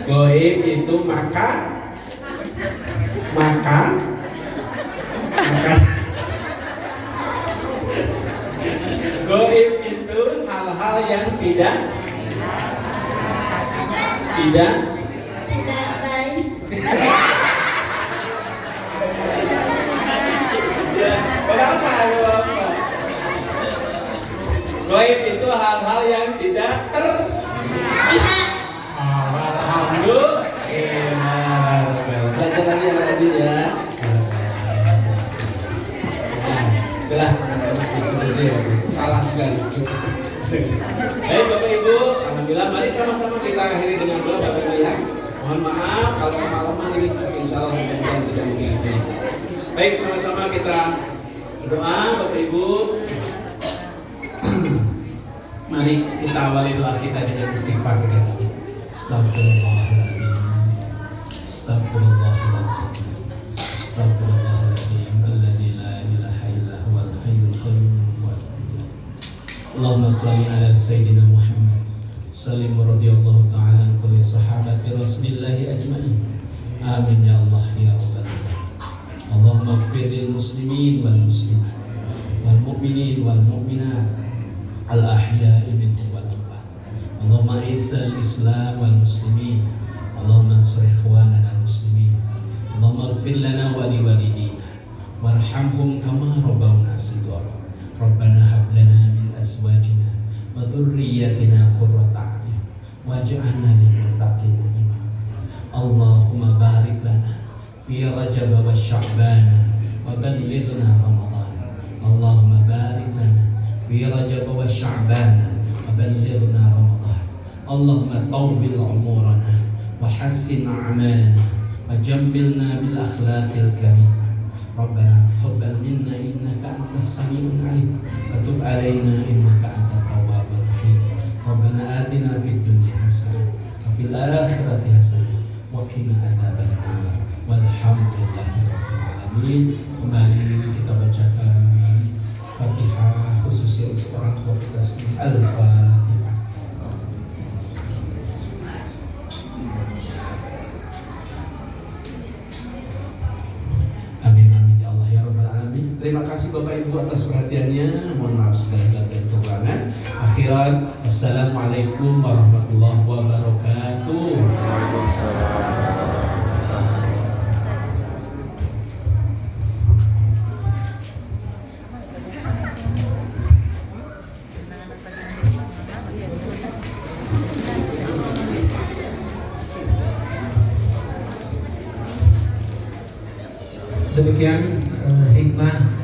Goib itu makan. Goib itu hal-hal yang tidak baik. Ya, berapa? Goib itu hal-hal yang tidak terlihat. Alhamdulillah. Belajar lagi yang rajin ya. Itulah salah juga. Baik Bapak Ibu, alhamdulillah, mari sama-sama kita akhiri dengan doa Bapak Ibu ya. Mohon maaf kalau kemalaman ini, insya Allah mudah-mudahan tidak mengganggu. Baik, sama-sama kita berdoa Bapak Ibu. Mari kita awali doa kita dengan istighfar kita. Astagfirullahaladzim. Astagfirullahaladzim. Astagfirullahaladzim. Alladzi la ilaha illa huwal hayyul qayyum. Allahumma shalli ala sayyidina Muhammad. Sallim radhiyallahu ta'ala an kulli sahabati Rasulillahi ajma'in. Amin ya Allah ya rabbal alamin. Allahumma ighfir lil muslimin wal muslimat wal mu'minin wal mu'minat al ahya'i minhum wal amwat. Allahumma izzil islam wal muslimin. Allahumma ansur ikhwanana al muslimin. Allahumma ighfir lana wa li walidina warhamhum kama rabbawna shighara. Rabbana hab lana min azwajina wa dhurriyyatina qurrata a'yun waj'alna lil muttaqina imama. Allahumma barik lana fi Rajab wa Sya'ban wa ballighna Ramadan. Allahumma barik lana fi Rajab wa Sya'ban wa ballighna Ramadan. Allahumma tawbil umurana wa hassin a'malana wa jambilna bil akhlaqil karimah. Rabbana taqabbal minna innaka antas samiul alim wa tub alaina innaka antat tawwabur rahim. Rabbana atina fid dunya hasanah wa fil akhirati hasanah wa qina adzabannar. Walhamdulillahi rabbil alamin. Kembali kita bacakan Fatihah khususnya untuk orang tua kita semua. Al-Fatihah. Terima kasih Bapak Ibu atas perhatiannya. Mohon maaf segala dan kekurangan. Akhiran, assalamualaikum warahmatullahi wabarakatuh. Waalaikumsalam. Demikian hikmah